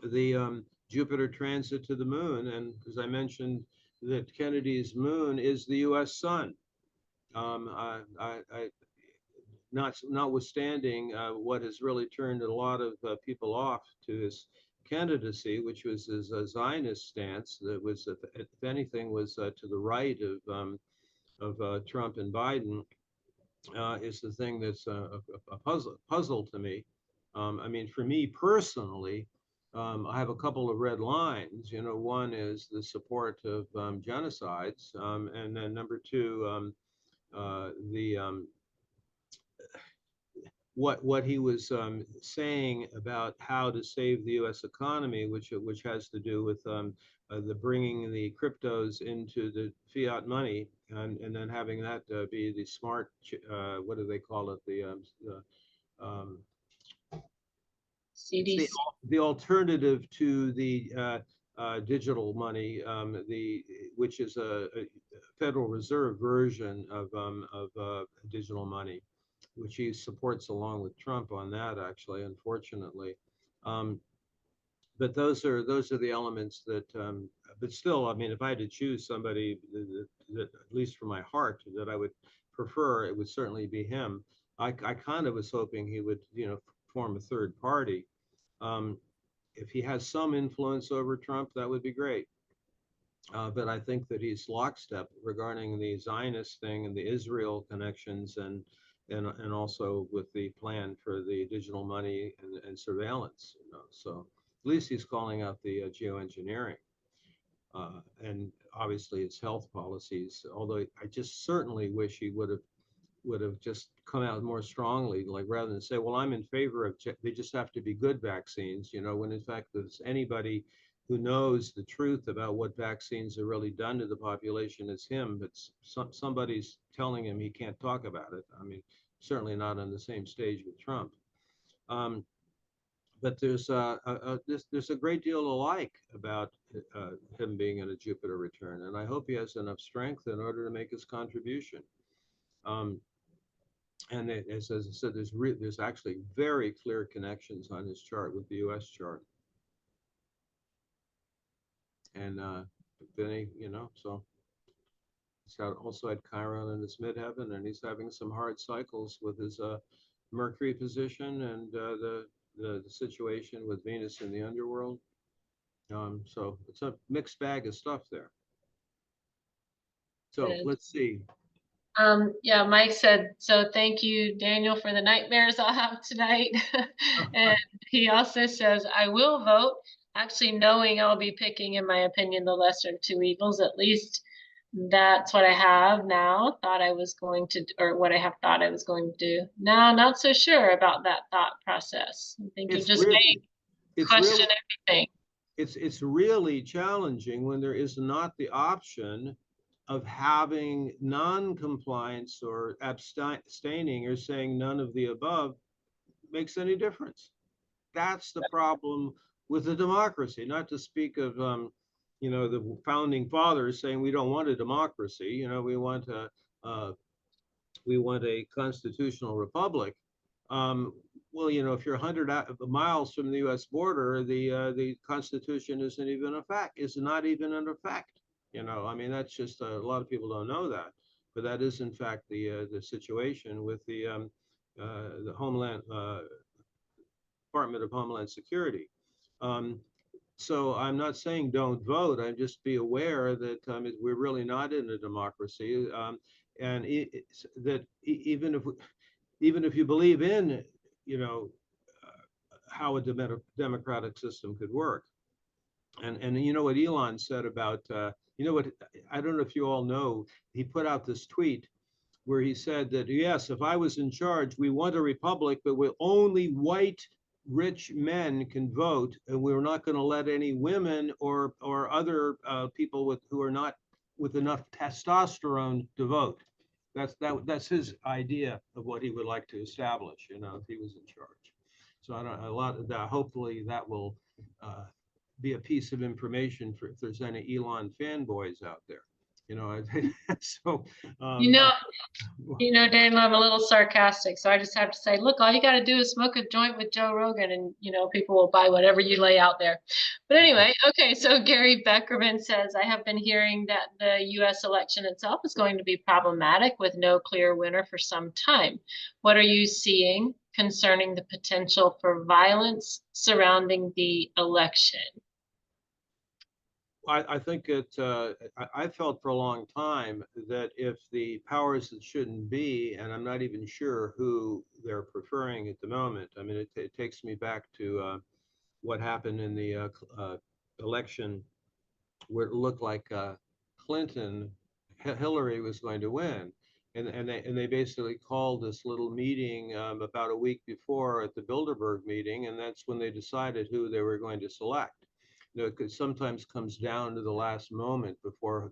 the Jupiter transit to the moon, and as I mentioned, that Kennedy's moon is the U.S. sun. Notwithstanding what has really turned a lot of people off to his candidacy, which was his Zionist stance, that was, if anything, was to the right of Trump and Biden, is the thing that's a puzzle to me. I mean, for me personally, I have a couple of red lines. You know, one is the support of genocides, and then number two, what he was saying about how to save the U.S. economy, which has to do with the bringing the cryptos into the fiat money, and then having that be the smart, what do they call it, CDC. the alternative to the digital money, which is a Federal Reserve version of digital money, which he supports along with Trump on that, actually, unfortunately. But those are the elements that, but still, I mean, if I had to choose somebody that at least for my heart, that I would prefer, it would certainly be him. I kind of was hoping he would, you know, form a third party. If he has some influence over Trump, that would be great. But I think that he's lockstep regarding the Zionist thing and the Israel connections, and also with the plan for the digital money and surveillance. So at least he's calling out the geoengineering, and obviously his health policies. Although I just certainly wish he would have just come out more strongly, like rather than say, well, I'm in favor of, they just have to be good vaccines, when in fact there's anybody who knows the truth about what vaccines are really done to the population is him, but somebody's telling him he can't talk about it. I mean, certainly not on the same stage with Trump. But there's a great deal to like about him being in a Jupiter return, and I hope he has enough strength in order to make his contribution. And as I said, there's actually very clear connections on his chart with the US chart. And then so he's also had Chiron in his midheaven, and he's having some hard cycles with his Mercury position and the situation with Venus in the underworld. So it's a mixed bag of stuff there. So let's see. Yeah, Mike said, so thank you, Daniel, for the nightmares I'll have tonight. And he also says, I will vote, actually knowing I'll be picking, in my opinion, the lesser of two evils. At least that's what I have now, thought I was going to, or what I have thought I was going to do. Now, not so sure about that thought process. I think you just made question everything. It's really challenging when there is not the option of having non-compliance or abstaining or saying none of the above makes any difference. That's the problem with the democracy, not to speak of the founding fathers saying we don't want a democracy, we want a constitutional republic. Well, if you're 100 miles from the U.S. border, the Constitution isn't even a fact. Is not even in effect. I mean, that's just a lot of people don't know that, but that is in fact the situation with the Homeland Department of Homeland Security. So I'm not saying don't vote. I'm just be aware that we're really not in a democracy, and that even if you believe in how a democratic system could work, and what Elon said about what I don't know if you all know, he put out this tweet where he said that, yes, if I was in charge, we want a republic, but with only white rich men can vote, and we're not going to let any women or other people who are not with enough testosterone to vote. That's his idea of what he would like to establish, if he was in charge. So I don't a lot of that. Hopefully that will be a piece of information for if there's any Elon fanboys out there. So Daniel, I'm a little sarcastic, so I just have to say, look, all you got to do is smoke a joint with Joe Rogan, and people will buy whatever you lay out there. But anyway, okay, so Gary Beckerman says, I have been hearing that the U.S. election itself is going to be problematic with no clear winner for some time. What are you seeing concerning the potential for violence surrounding the election? I think I felt for a long time that if the powers that shouldn't be, and I'm not even sure who they're preferring at the moment. I mean, it takes me back to what happened in the election where it looked like Hillary was going to win. And they basically called this little meeting about a week before at the Bilderberg meeting, and that's when they decided who they were going to select. It sometimes comes down to the last moment before,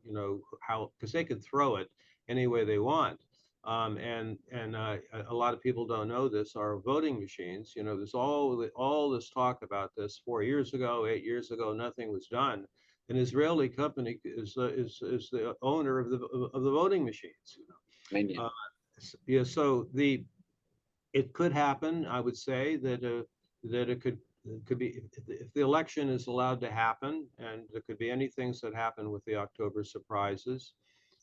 how, because they could throw it any way they want. And a lot of people don't know this, our voting machines, there's all this talk about this 4 years ago, 8 years ago, nothing was done. An Israeli company is the owner of the voting machines. Yeah, so it could happen. I would say that it could be, if the election is allowed to happen, and there could be any things that happen with the October surprises.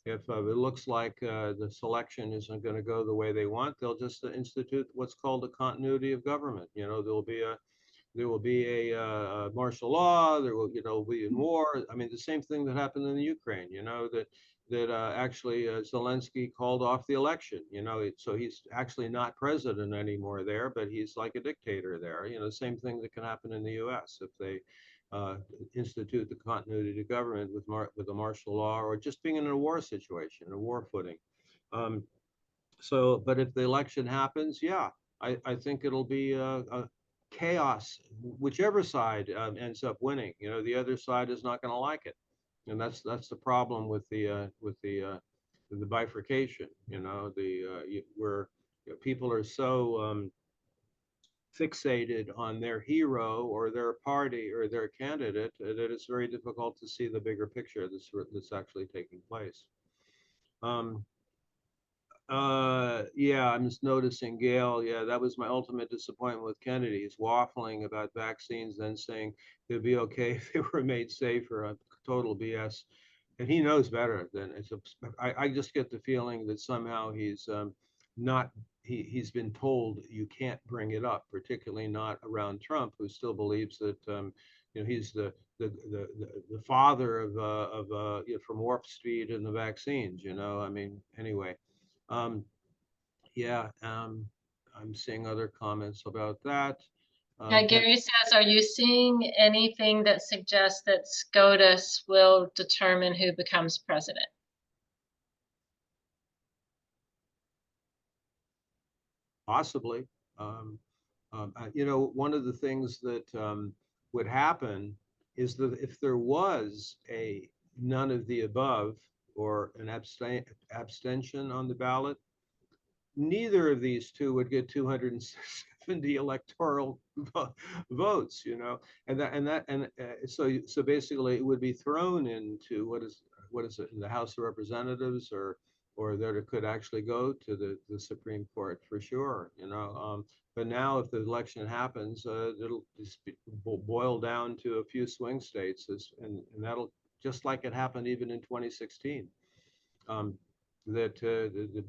If it looks like the selection isn't going to go the way they want, they'll just institute what's called a continuity of government. There'll be there will be a martial law. There will, be in war. I mean, the same thing that happened in the Ukraine. That actually Zelensky called off the election. So he's actually not president anymore there, but he's like a dictator there. Same thing that can happen in the U.S. if they institute the continuity of government with a martial law, or just being in a war situation, a war footing. But if the election happens, yeah, I think it'll be a chaos, whichever side ends up winning. The other side is not going to like it, and that's the problem with the bifurcation. Where people are so fixated on their hero or their party or their candidate that it's very difficult to see the bigger picture that's actually taking place. Yeah, I'm just noticing, Gail. Yeah, that was my ultimate disappointment with Kennedy. He's waffling about vaccines, then saying it'd be okay if they were made safer. Total BS. And he knows better than it's. I just get the feeling that somehow he's not. He's been told you can't bring it up, particularly not around Trump, who still believes that he's the father of from Warp Speed and the vaccines. I mean, anyway. Yeah, I'm seeing other comments about that. Gary says, are you seeing anything that suggests that SCOTUS will determine who becomes president? Possibly. One of the things that would happen is that if there was a none of the above or an abstention on the ballot, neither of these two would get 270 electoral votes, so basically it would be thrown into what is it in the House of Representatives, or that it could actually go to the Supreme Court for sure, but now if the election happens, it'll just boil down to a few swing states, and that'll, just like it happened even in 2016. That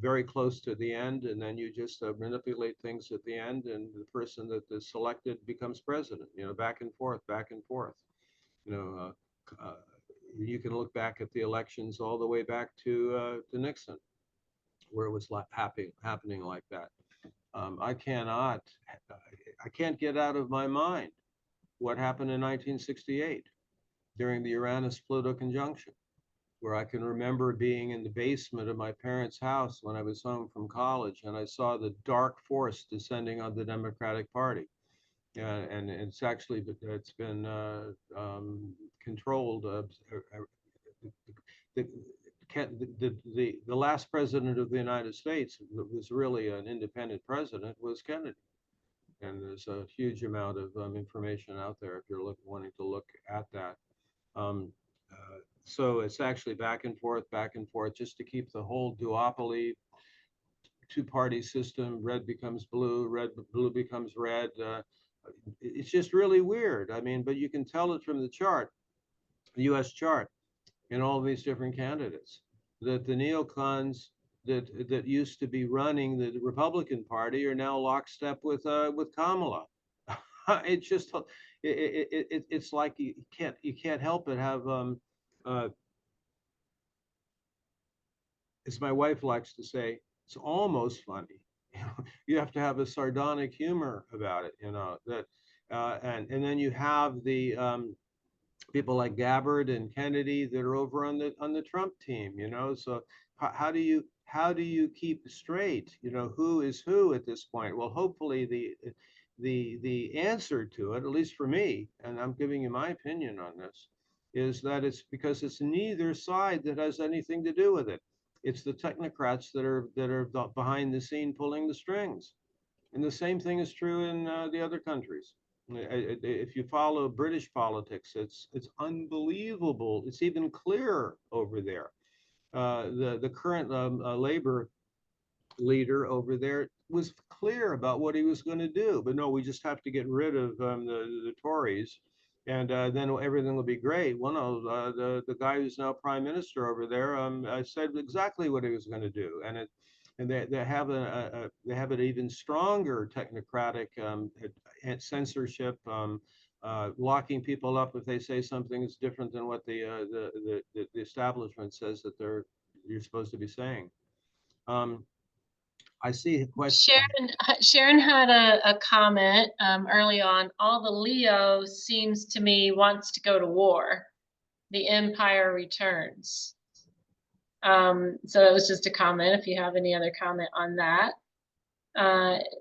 very close to the end, and then you just manipulate things at the end, and the person that is selected becomes president. Back and forth, back and forth. You can look back at the elections all the way back to Nixon, where it was happening like that. I can't get out of my mind what happened in 1968 during the Uranus-Pluto conjunction, where I can remember being in the basement of my parents' house when I was home from college, and I saw the dark force descending on the Democratic Party. And it's been controlled. The last president of the United States that was really an independent president was Kennedy. And there's a huge amount of information out there if you're wanting to look at that. So it's actually back and forth, just to keep the whole duopoly, two-party system. Red becomes blue, blue becomes red. It's just really weird. I mean, but you can tell it from the chart, the U.S. chart, in all these different candidates, that the neocons that used to be running the Republican Party are now lockstep with Kamala. It's just it's like you can't help but have as my wife likes to say, it's almost funny. You have to have a sardonic humor about it, that and then you have the people like Gabbard and Kennedy that are over on the Trump team, so how do you keep straight, who is who at this point? Well, hopefully the answer to it, at least for me, and I'm giving you my opinion on this, is that it's because it's neither side that has anything to do with it. It's the technocrats that are behind the scene pulling the strings. And the same thing is true in the other countries. If you follow British politics, it's unbelievable. It's even clearer over there. The current Labour leader over there was clear about what he was going to do, but no, we just have to get rid of the Tories, and then everything will be great. Well, no, the guy who's now prime minister over there said exactly what he was going to do, and and they have they have an even stronger technocratic censorship, locking people up if they say something is different than what the establishment says that you're supposed to be saying. I see a question. Sharon had a comment early on. All the Leo seems to me wants to go to war. The Empire returns. So it was just a comment. If you have any other comment on that,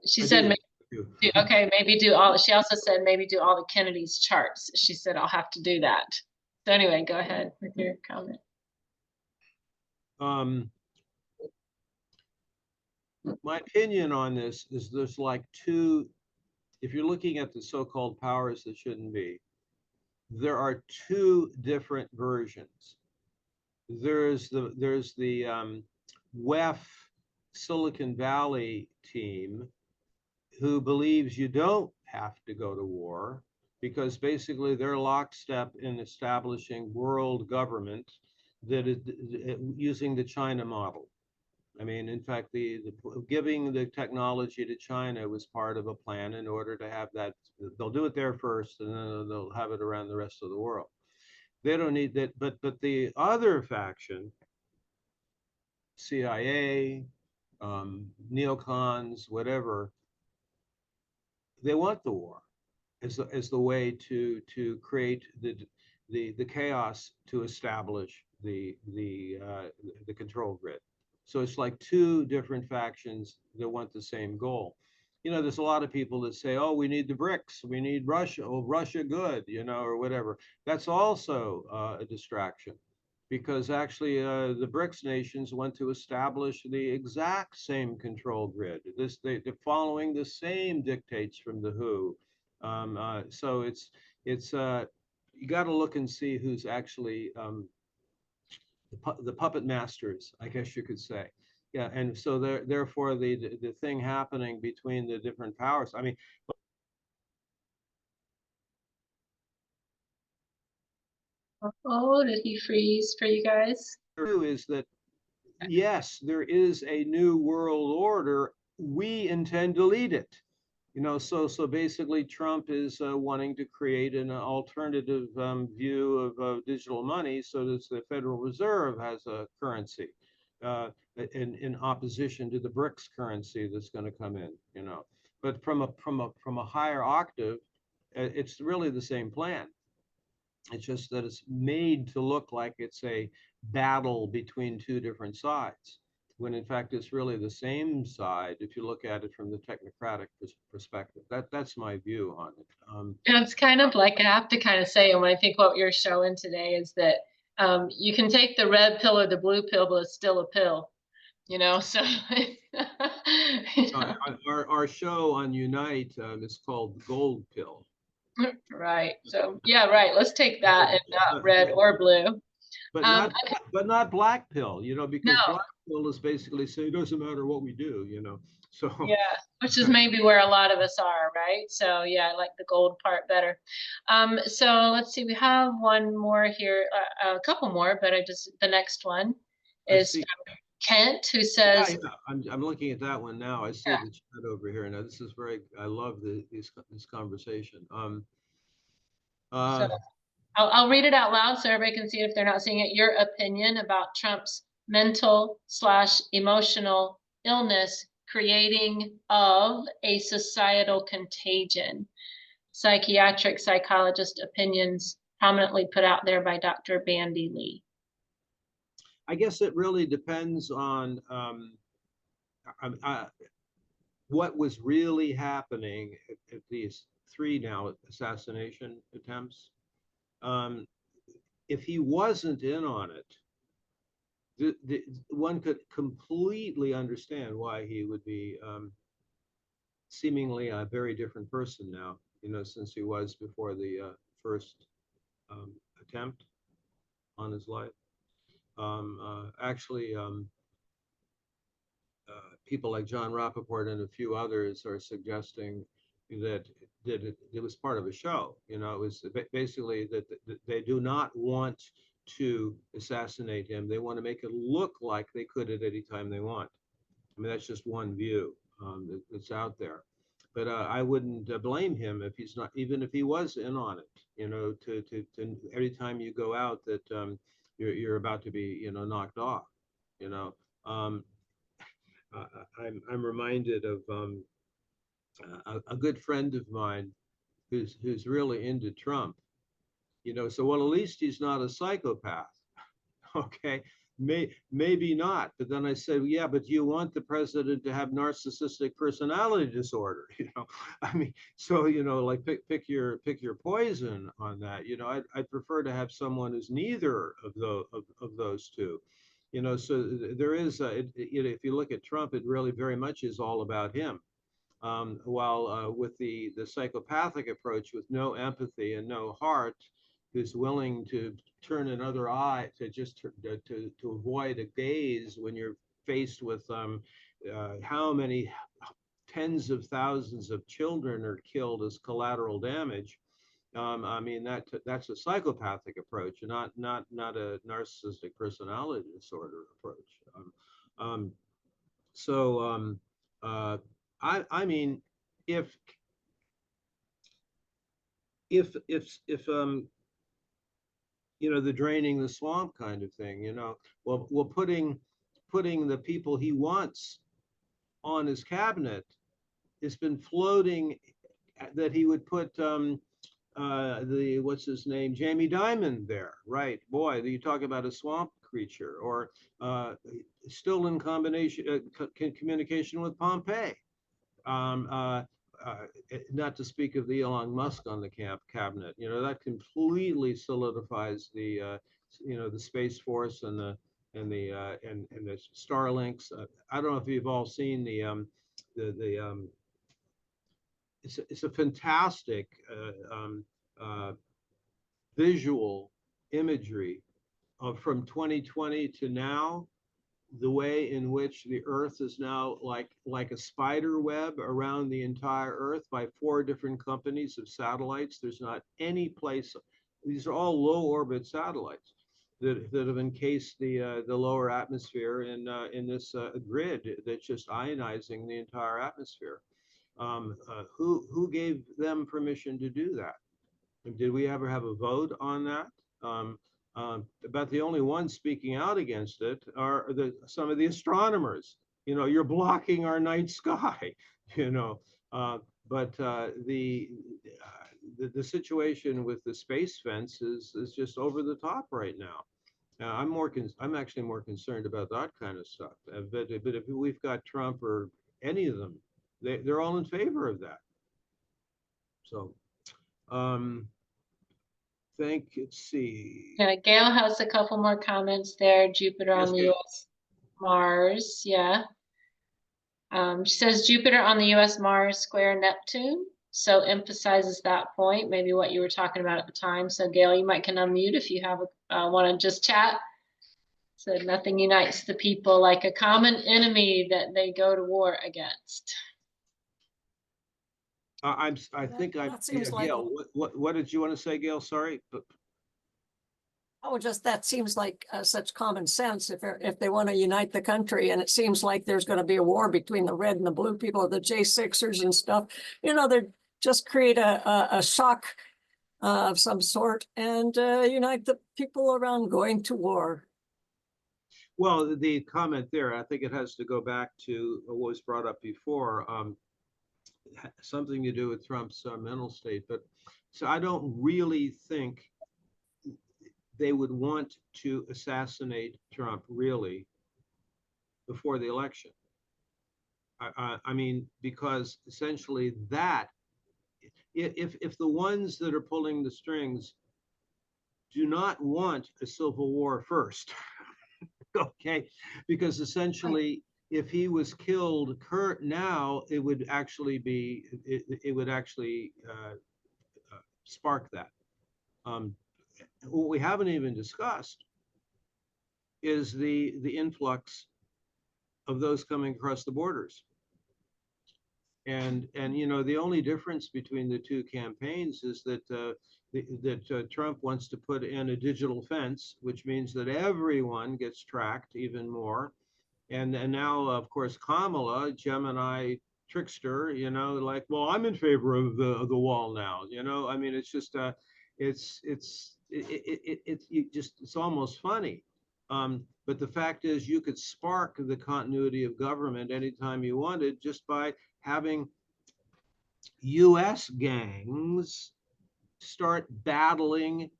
she said maybe okay, maybe do all. She also said maybe do all the Kennedy's charts. She said I'll have to do that. So anyway, go ahead with your comment. My opinion on this is there's like two, if you're looking at the so-called powers that shouldn't be, there are two different versions. There's the WEF Silicon Valley team who believes you don't have to go to war because basically they're lockstep in establishing world government that is using the China model. I mean, in fact, giving the technology to China was part of a plan in order to have that. They'll do it there first, and then they'll have it around the rest of the world. They don't need that. But the other faction, CIA, neocons, whatever, they want the war as the way to create the chaos to establish the control grid. So it's like two different factions that want the same goal. You know, there's a lot of people that say, oh, we need the BRICS, we need Russia, oh, Russia good, you know, or whatever. That's also a distraction because actually the BRICS nations want to establish the exact same control grid. They're following the same dictates from the WHO. So it's you got to look and see who's actually the puppet masters, I guess you could say. Yeah, and so therefore the thing happening between the different powers. I mean, Oh, did he freeze for you guys? is that yes, there is a new world order. We intend to lead it. You know, so basically Trump is wanting to create an alternative view of digital money so that the Federal Reserve has a currency in opposition to the BRICS currency that's going to come in, you know. But from a higher octave, it's really the same plan. It's just that it's made to look like it's a battle between two different sides, when in fact it's really the same side if you look at it from the technocratic perspective. That's my view on it. It's kind of like I have to kind of say, and when I think what you're showing today is that you can take the red pill or the blue pill, but it's still a pill, you know. So you know. Our show on Unite is called Gold Pill. Right. So yeah, right. Let's take that and not red or blue. But Okay. not black pill, you know, because No. black pill is basically saying it doesn't matter what we do, you know. So Yeah, which is maybe where a lot of us are, right? So yeah, I like the gold part better. So let's see, we have one more here, a couple more, but the next one is from Kent, who says, yeah. I'm looking at that one now. I see yeah. the chat over here. Now this is I love this conversation. So I'll read it out loud so everybody can see it if they're not seeing it. Your opinion about Trump's mental/emotional illness creating of a societal contagion. Psychiatric psychologist opinions prominently put out there by Dr. Bandy Lee. I guess it really depends on what was really happening at these three now assassination attempts. If he wasn't in on it, one could completely understand why he would be seemingly a very different person now, you know, since he was before the first attempt on his life. Actually, people like John Rappaport and a few others are suggesting that it was part of a show. You know, it was basically that they do not want to assassinate him. They want to make it look like they could at any time they want. I mean, that's just one view that's out there. But I wouldn't blame him if he's not, even if he was in on it. You know, to every time you go out that you're about to be, you know, knocked off. You know, um, I'm reminded of a good friend of mine who's really into Trump. You know, so well, at least he's not a psychopath. Okay, maybe not. But then I said, yeah, but do you want the president to have narcissistic personality disorder? You know, I mean, so you know, like pick your poison on that. You know, I'd prefer to have someone who's neither of those two. You know, so there is if you look at Trump, it really very much is all about him. While with the psychopathic approach, with no empathy and no heart, who's willing to turn another eye to just to avoid a gaze when you're faced with how many tens of thousands of children are killed as collateral damage. I mean that's a psychopathic approach, not a narcissistic personality disorder approach. Um, so I mean, if if you know, the draining the swamp kind of thing, you know, well putting the people he wants on his cabinet, it's been floating that he would put the what's his name, Jamie Dimon there, right? Boy, you talk about a swamp creature, or still in combination communication with Pompey. Um, uh, Not to speak of the Elon Musk on the cabinet, you know, that completely solidifies the, you know, the Space Force and and the Starlinks. I don't know if you've all seen the it's a fantastic visual imagery of from 2020 to now, the way in which the Earth is now like a spider web around the entire Earth by 4 different companies of satellites. There's not any place. These are all low orbit satellites that have encased the lower atmosphere in this grid that's just ionizing the entire atmosphere. Who gave them permission to do that? Did we ever have a vote on that? Um, about the only ones speaking out against it are some of the astronomers. You know, you're blocking our night sky. You know, but the situation with the space fence is just over the top right now. I'm actually more concerned about that kind of stuff. But if we've got Trump or any of them, they're all in favor of that. So. Let's see. Yeah, Gail has a couple more comments there. Jupiter on Yes, the Gail. US Mars, yeah. She says Jupiter on the US Mars square Neptune. So emphasizes that point, maybe what you were talking about at the time. So Gail, you might can unmute if you have want to just chat. So nothing unites the people like a common enemy that they go to war against. I think that seems like Gail, what did you want to say, Gail? Sorry. that seems like such common sense if they want to unite the country, and it seems like there's going to be a war between the red and the blue people, the J6ers and stuff. You know, they just create a shock of some sort and unite the people around going to war. Well, the comment there, I think it has to go back to what was brought up before, something to do with Trump's mental state. But so I don't really think they would want to assassinate Trump really before the election. I mean, because essentially that, if the ones that are pulling the strings do not want a civil war first, okay, because essentially if he was killed now, it would actually be, it would actually spark that. What we haven't even discussed is the influx of those coming across the borders. And you know, the only difference between the two campaigns is that Trump wants to put in a digital fence, which means that everyone gets tracked even more. And now, of course, Kamala, Gemini trickster, you know, like, well, I'm in favor of the wall now. You know, I mean, it's just it's almost funny. But the fact is, you could spark the continuity of government anytime you wanted just by having U.S. gangs start battling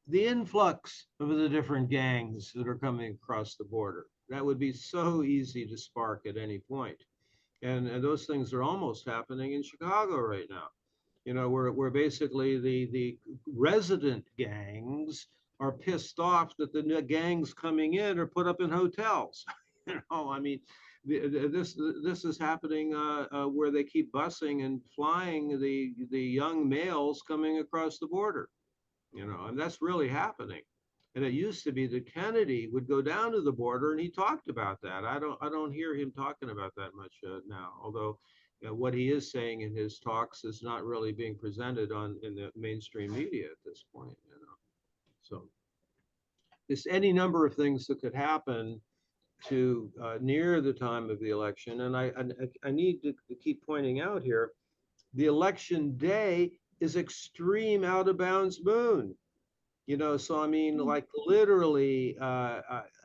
the influx of the different gangs that are coming across the border. That would be so easy to spark at any point. And those things are almost happening in Chicago right now. You know, where basically the resident gangs are pissed off that the gangs coming in are put up in hotels. You know, I mean, this is happening where they keep busing and flying the young males coming across the border. You know, and that's really happening. And it used to be that Kennedy would go down to the border, and he talked about that. I don't hear him talking about that much now. Although, you know, what he is saying in his talks is not really being presented in the mainstream media at this point. You know, so there's any number of things that could happen to near the time of the election. And I need to keep pointing out here, the election day is extreme out of bounds moon. You know, so I mean, like literally,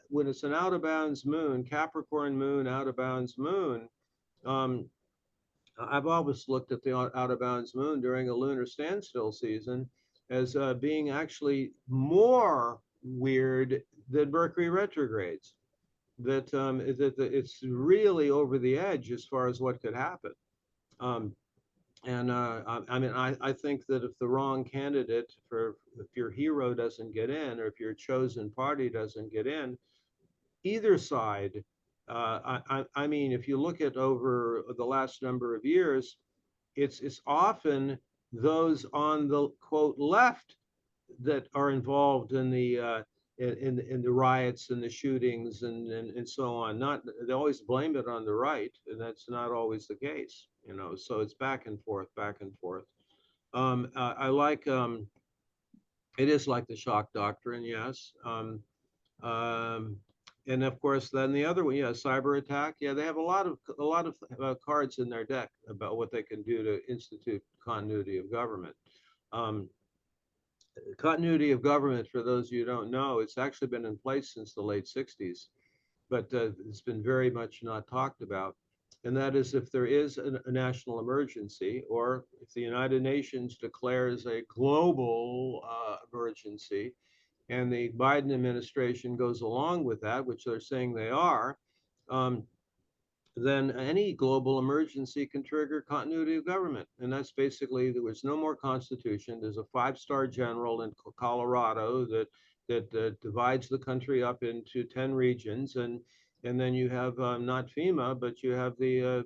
when it's an out of bounds moon, Capricorn moon, out of bounds moon, um, I've always looked at the out of bounds moon during a lunar standstill season as being actually more weird than Mercury retrogrades. That it's really over the edge as far as what could happen. Um, and I mean, I think that if the wrong candidate, if your hero doesn't get in, or if your chosen party doesn't get in, either side, I mean, if you look at over the last number of years, it's often those on the quote left that are involved in the riots and the shootings and so on. Not, they always blame it on the right, and that's not always the case. You know, so it's back and forth, back and forth. I like it is like the shock doctrine, yes. Um, and of course, then the other one, yeah, cyber attack. Yeah, they have a lot of cards in their deck about what they can do to institute continuity of government. Um, Continuity of government, for those of you who don't know, it's actually been in place since the late 60s, but it's been very much not talked about. And that is, if there is a national emergency, or if the United Nations declares a global emergency, and the Biden administration goes along with that, which they're saying they are, um, then any global emergency can trigger continuity of government. And that's basically, there was no more constitution. There's a 5-star general in Colorado that divides the country up into 10 regions. And then you have not FEMA, but you have the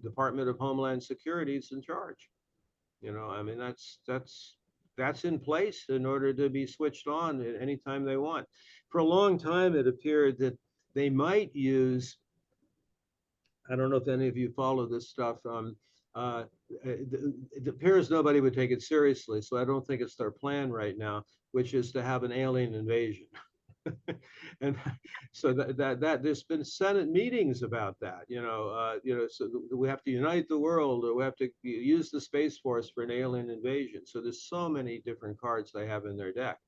Department of Homeland Security is in charge. You know, I mean, that's in place in order to be switched on at any time they want. For a long time, it appeared that they might use, I don't know if any of you follow this stuff. It appears nobody would take it seriously, so I don't think it's their plan right now, which is to have an alien invasion. And so that there's been Senate meetings about that. So we have to unite the world, or we have to use the Space Force for an alien invasion. So there's so many different cards they have in their deck.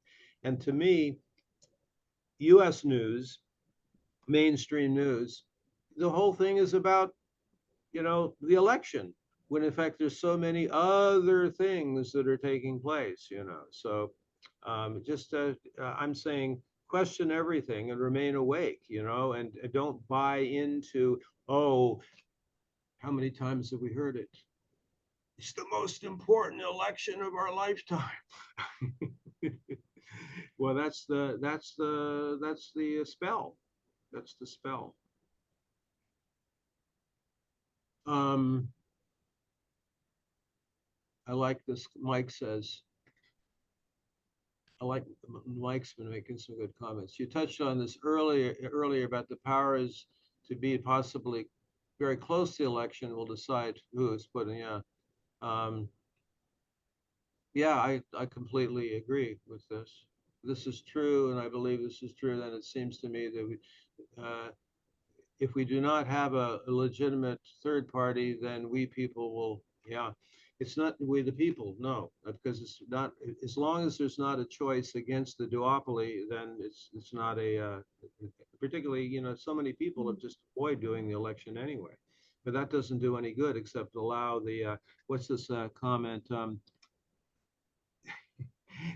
And to me, U.S. news, mainstream news, the whole thing is about, the election, when in fact there's so many other things that are taking place. So just I'm saying, question everything and remain awake, and don't buy into, oh, how many times have we heard it? It's the most important election of our lifetime. Well, that's the spell. That's the spell. I like this. Mike says, Mike's been making some good comments. You touched on this earlier about the powers to be possibly very close to the election will decide who is put in. Yeah. Yeah, I completely agree with this. This is true, and I believe this is true. Then it seems to me that if we do not have a legitimate third party, then we people will, yeah, it's not we the people, no, because it's not, as long as there's not a choice against the duopoly, then it's not a, particularly, you know, so many people have just avoid doing the election anyway. But that doesn't do any good except allow the, what's this comment?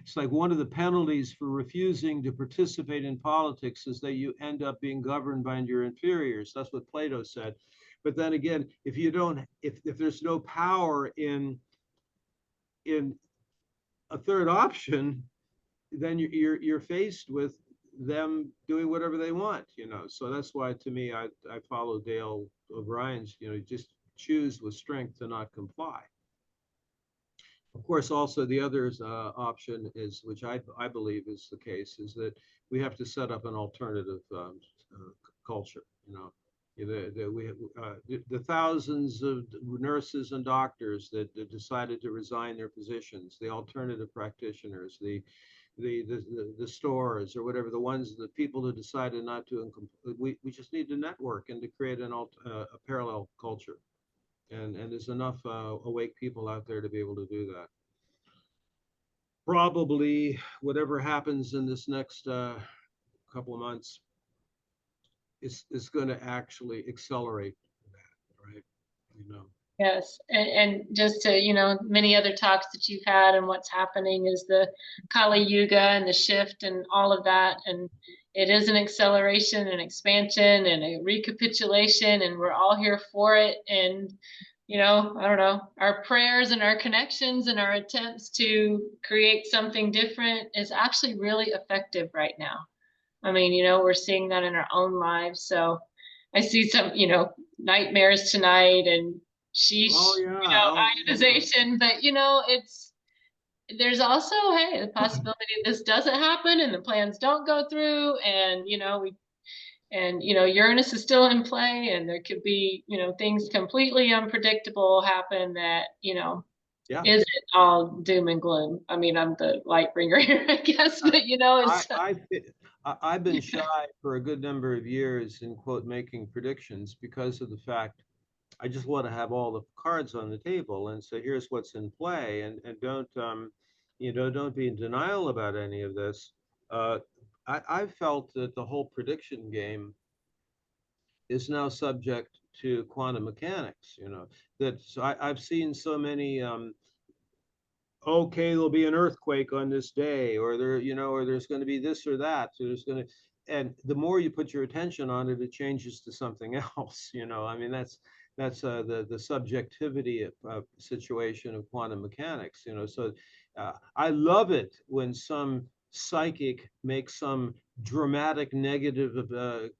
It's like one of the penalties for refusing to participate in politics is that you end up being governed by your inferiors. That's what Plato said. But then again, if you don't, if there's no power in a third option, then you're faced with them doing whatever they want, you know. So that's why, to me, I follow Dale O'Brien's, you know, just choose with strength to not comply. Of course, also the other option is, which I believe is the case, is that we have to set up an alternative culture. You know, the thousands of nurses and doctors that decided to resign their positions, the alternative practitioners, the stores or whatever, the ones, the people who decided not to. We just need to network and to create a parallel culture. And there's enough awake people out there to be able to do that. Probably whatever happens in this next couple of months is going to actually accelerate that, right? You know. Yes, and just to, you know, many other talks that you've had and what's happening is the Kali Yuga and the shift and all of that. And it is an acceleration and expansion and a recapitulation, and we're all here for it. And, you know, I don't know, our prayers and our connections and our attempts to create something different is actually really effective right now. I mean, you know, we're seeing that in our own lives. So I see some, you know, nightmares tonight and sheesh, Oh you yeah. know, Oh, ionization, but you know, there's also, hey, the possibility this doesn't happen and the plans don't go through, and you know, you know, Uranus is still in play, and there could be, you know, things completely unpredictable happen that, you know, yeah. isn't all doom and gloom. I mean, I'm the light bringer here, I guess, but you know, it's I've been shy for a good number of years in quote making predictions because of the fact I just want to have all the cards on the table and say, here's what's in play, and don't you know, don't be in denial about any of this. I've felt that the whole prediction game is now subject to quantum mechanics. You know, that so I've seen so many okay, there'll be an earthquake on this day, or there, you know, or there's going to be this or that. So there's going to, and the more you put your attention on it, it changes to something else. You know, I mean, that's the subjectivity situation of quantum mechanics. You know, so I love it when some psychic makes some dramatic negative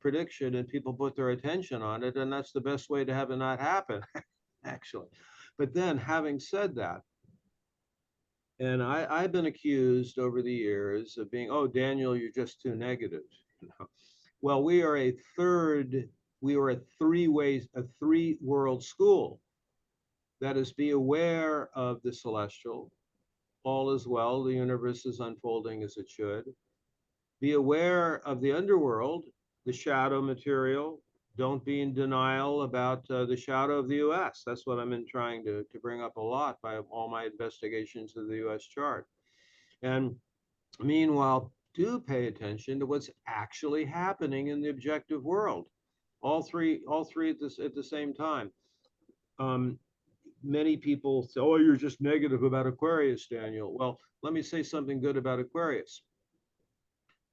prediction and people put their attention on it, and that's the best way to have it not happen, actually. But then, having said that, and I've been accused over the years of being, oh, Daniel, you're just too negative. You know? Well, we are a three world school. That is, be aware of the celestial. All is well, the universe is unfolding as it should. Be aware of the underworld, the shadow material. Don't be in denial about the shadow of the US. That's what I'm trying to bring up a lot by all my investigations of the US chart. And meanwhile, do pay attention to what's actually happening in the objective world. All three at the same time. Many people say, oh, you're just negative about Aquarius, Daniel. Well, let me say something good about Aquarius.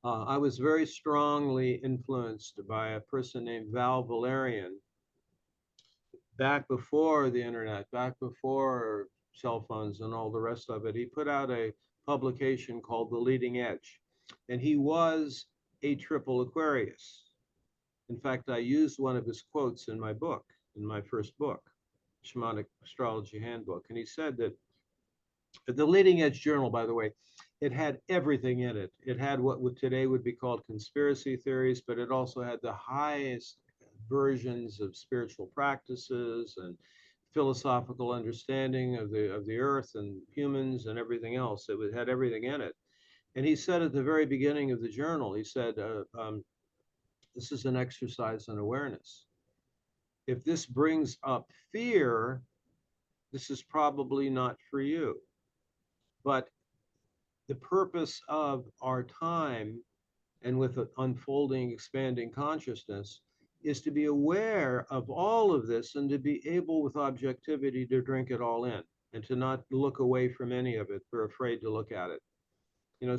I was very strongly influenced by a person named Val Valerian back before the internet, back before cell phones and all the rest of it. He put out a publication called The Leading Edge, and he was a triple Aquarius. In fact, I used one of his quotes in my book, in my first book, Shamanic Astrology Handbook. And he said that the Leading Edge Journal, by the way, it had everything in it. It had what today would be called conspiracy theories, but it also had the highest versions of spiritual practices and philosophical understanding of the earth and humans and everything else. It had everything in it. And he said at the very beginning of the journal, he said, This is an exercise in awareness. If this brings up fear, this is probably not for you. But the purpose of our time, and with an unfolding, expanding consciousness, is to be aware of all of this and to be able with objectivity to drink it all in and to not look away from any of it. We're afraid to look at it.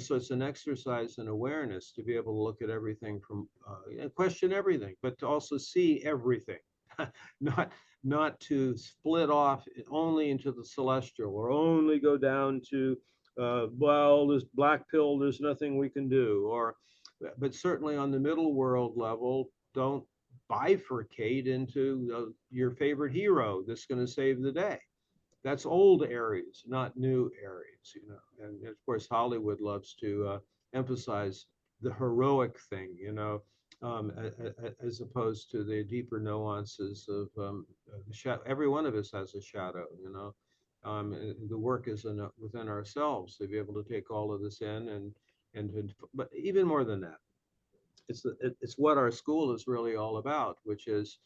So it's an exercise in awareness to be able to look at everything from, question everything, but to also see everything, not to split off only into the celestial or only go down to, well, this black pill, there's nothing we can do, but certainly on the middle world level, don't bifurcate into your favorite hero that's going to save the day. That's old Aries, not new Aries, And of course, Hollywood loves to emphasize the heroic thing, as opposed to the deeper nuances of the shadow. Every one of us has a shadow, the work is within ourselves to be able to take all of this in, but even more than that, it's what our school is really all about, which is,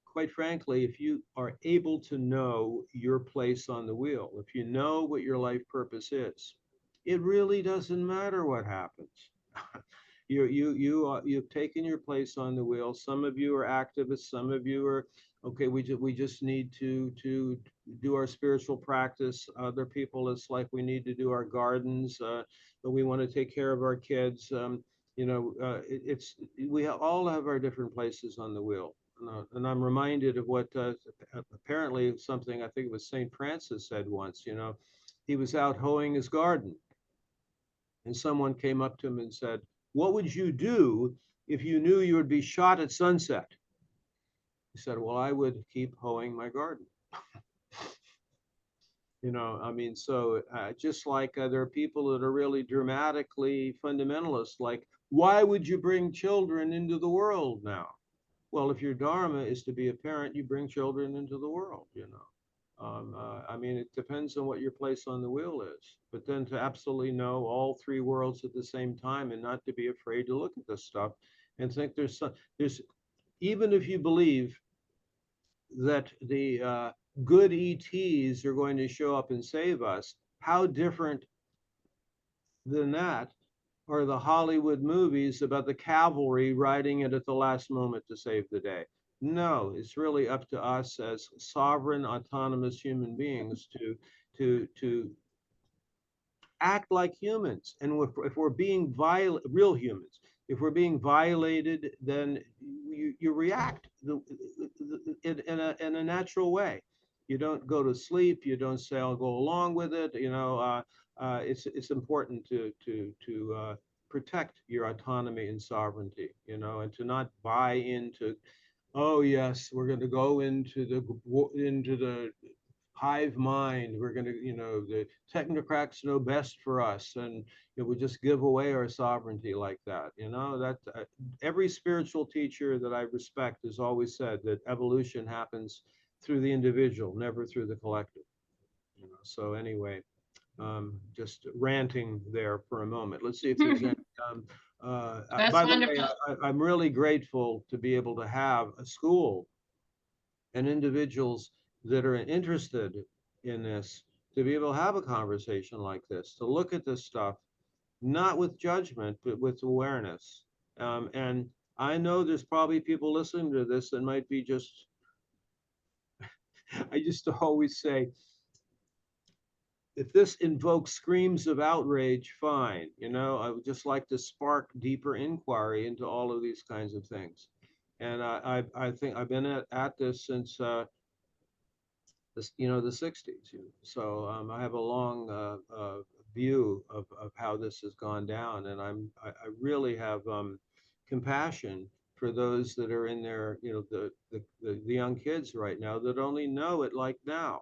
quite frankly, if you are able to know your place on the wheel, if you know what your life purpose is, it really doesn't matter what happens. You've taken your place on the wheel. Some of you are activists. Some of you are, okay, we just need to do our spiritual practice. Other people, it's like we need to do our gardens, but we want to take care of our kids. We all have our different places on the wheel. And I'm reminded of what apparently something, I think it was St. Francis said once, he was out hoeing his garden. And someone came up to him and said, "What would you do if you knew you would be shot at sunset?" He said, "Well, I would keep hoeing my garden." So just like there are people that are really dramatically fundamentalist, like, why would you bring children into the world now? Well, if your dharma is to be a parent, you bring children into the world, it depends on what your place on the wheel is. But then to absolutely know all three worlds at the same time and not to be afraid to look at this stuff and think there's even if you believe that the good ETs are going to show up and save us, how different than that are the Hollywood movies about the cavalry riding it at the last moment to save the day? No, it's really up to us as sovereign, autonomous human beings to act like humans. And if we're being real humans, if we're being violated, then you react in a natural way. You don't go to sleep. You don't say, "I'll go along with it." It's important to protect your autonomy and sovereignty, and to not buy into, oh yes, we're going to go into the hive mind. We're going to, the technocrats know best for us, and we just give away our sovereignty like that. That every spiritual teacher that I respect has always said that evolution happens through the individual, never through the collective. So anyway, just ranting there for a moment. Let's see if there's any. That's By wonderful. the way, I'm really grateful to be able to have a school and individuals that are interested in this to be able to have a conversation like this, to look at this stuff, not with judgment, but with awareness. And I know there's probably people listening to this that might be just, I used to always say, if this invokes screams of outrage, fine. I would just like to spark deeper inquiry into all of these kinds of things. And I think I've been at this since the 60s. So I have a long view of how this has gone down, and I really have compassion for those that are in their, the young kids right now that only know it like now.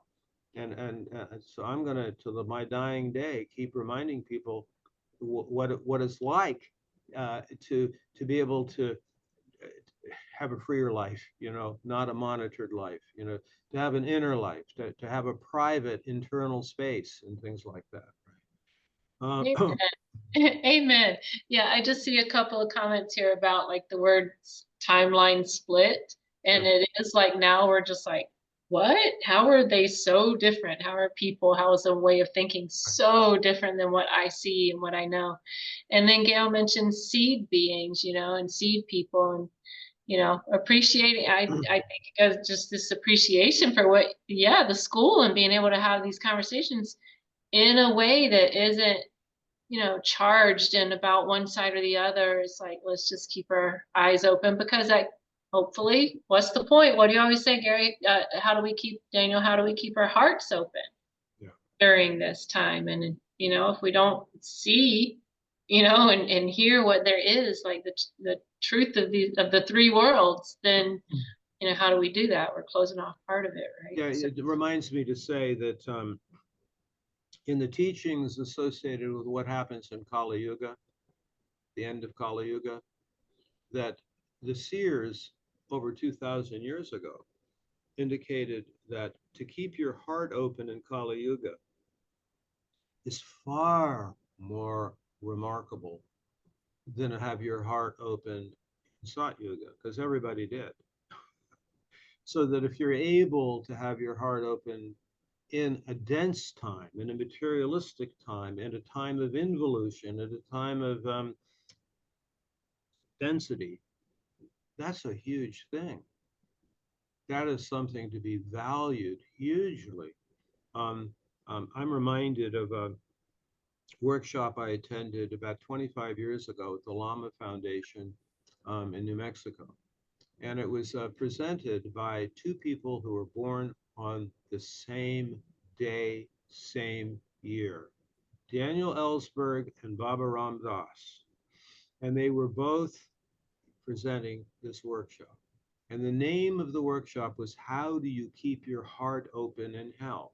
And so I'm going to my dying day, keep reminding people what it's like to be able to have a freer life, not a monitored life, to have an inner life, to have a private internal space and things like that. Uh, Amen. Yeah, I just see a couple of comments here about like the word timeline split. And Yeah. it is like now we're just like, what? How are they so different? How are people, how is a way of thinking so different than what I see and what I know? And then Gail mentioned seed beings, and seed people and appreciating. I think of just this appreciation for what, yeah, the school and being able to have these conversations in a way that isn't charged and about one side or the other. It's like, let's just keep our eyes open because hopefully, what's the point? What do you always say, Gary? How do we keep our hearts open Yeah. during this time? And, if we don't see, and hear what there is, like the truth of the three worlds, then, how do we do that? We're closing off part of it, right? Yeah, So, it reminds me to say that in the teachings associated with what happens in Kali Yuga, the end of Kali Yuga, that the seers over 2,000 years ago indicated that to keep your heart open in Kali Yuga is far more remarkable than to have your heart open in Sat Yuga, because everybody did. So that if you're able to have your heart open in a dense time, in a materialistic time, in a time of involution, at a time of density, that's a huge thing. That is something to be valued hugely. I'm reminded of a workshop I attended about 25 years ago at the Lama Foundation in New Mexico. And it was presented by two people who were born on the same day, same year, Daniel Ellsberg and Baba Ram Das. And they were both presenting this workshop. And the name of the workshop was How Do You Keep Your Heart Open in Hell?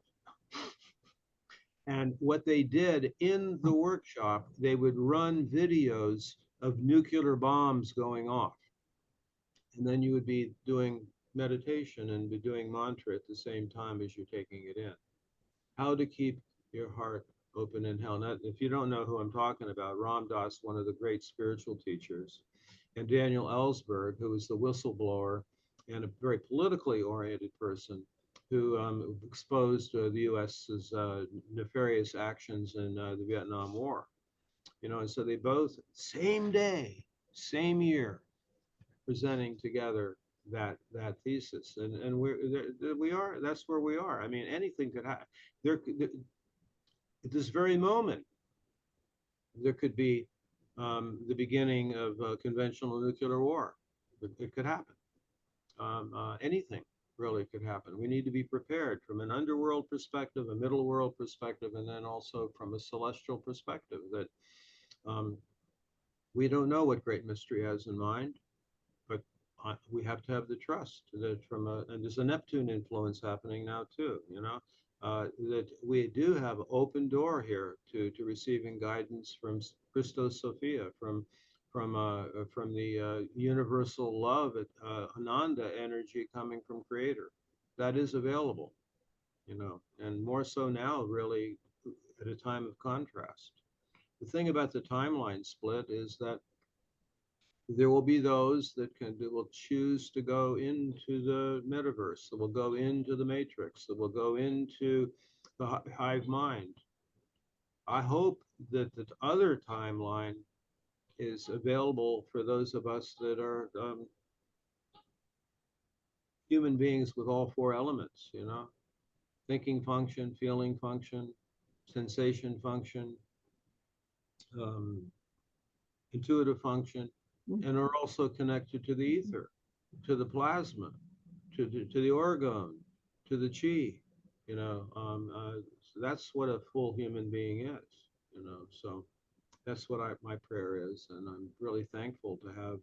And what they did in the workshop, they would run videos of nuclear bombs going off. And then you would be doing meditation and be doing mantra at the same time as you're taking it in. How to keep your heart open in hell. Now, if you don't know who I'm talking about, Ram Dass, one of the great spiritual teachers, and Daniel Ellsberg, who was the whistleblower and a very politically oriented person who exposed the US's nefarious actions in the Vietnam War. And so they both, same day, same year, presenting together that thesis, and we are, that's where we are. I mean, anything could happen. At this very moment, there could be the beginning of a conventional nuclear war. It could happen. Anything really could happen. We need to be prepared from an underworld perspective, a middle world perspective, and then also from a celestial perspective that we don't know what great mystery has in mind, but we have to have the trust that and there's a Neptune influence happening now too, that we do have an open door here to receiving guidance from Christos Sophia, from the universal love, Ananda energy coming from Creator. That is available, and more so now, really, at a time of contrast. The thing about the timeline split is that there will be those that will choose to go into the metaverse, that will go into the matrix, that will go into the hive mind. I hope that the other timeline is available for those of us that are human beings with all four elements, thinking function, feeling function, sensation function, intuitive function, and are also connected to the ether, to the plasma, to the orgone, to the chi. So that's what a full human being is. So that's what my prayer is, and I'm really thankful to have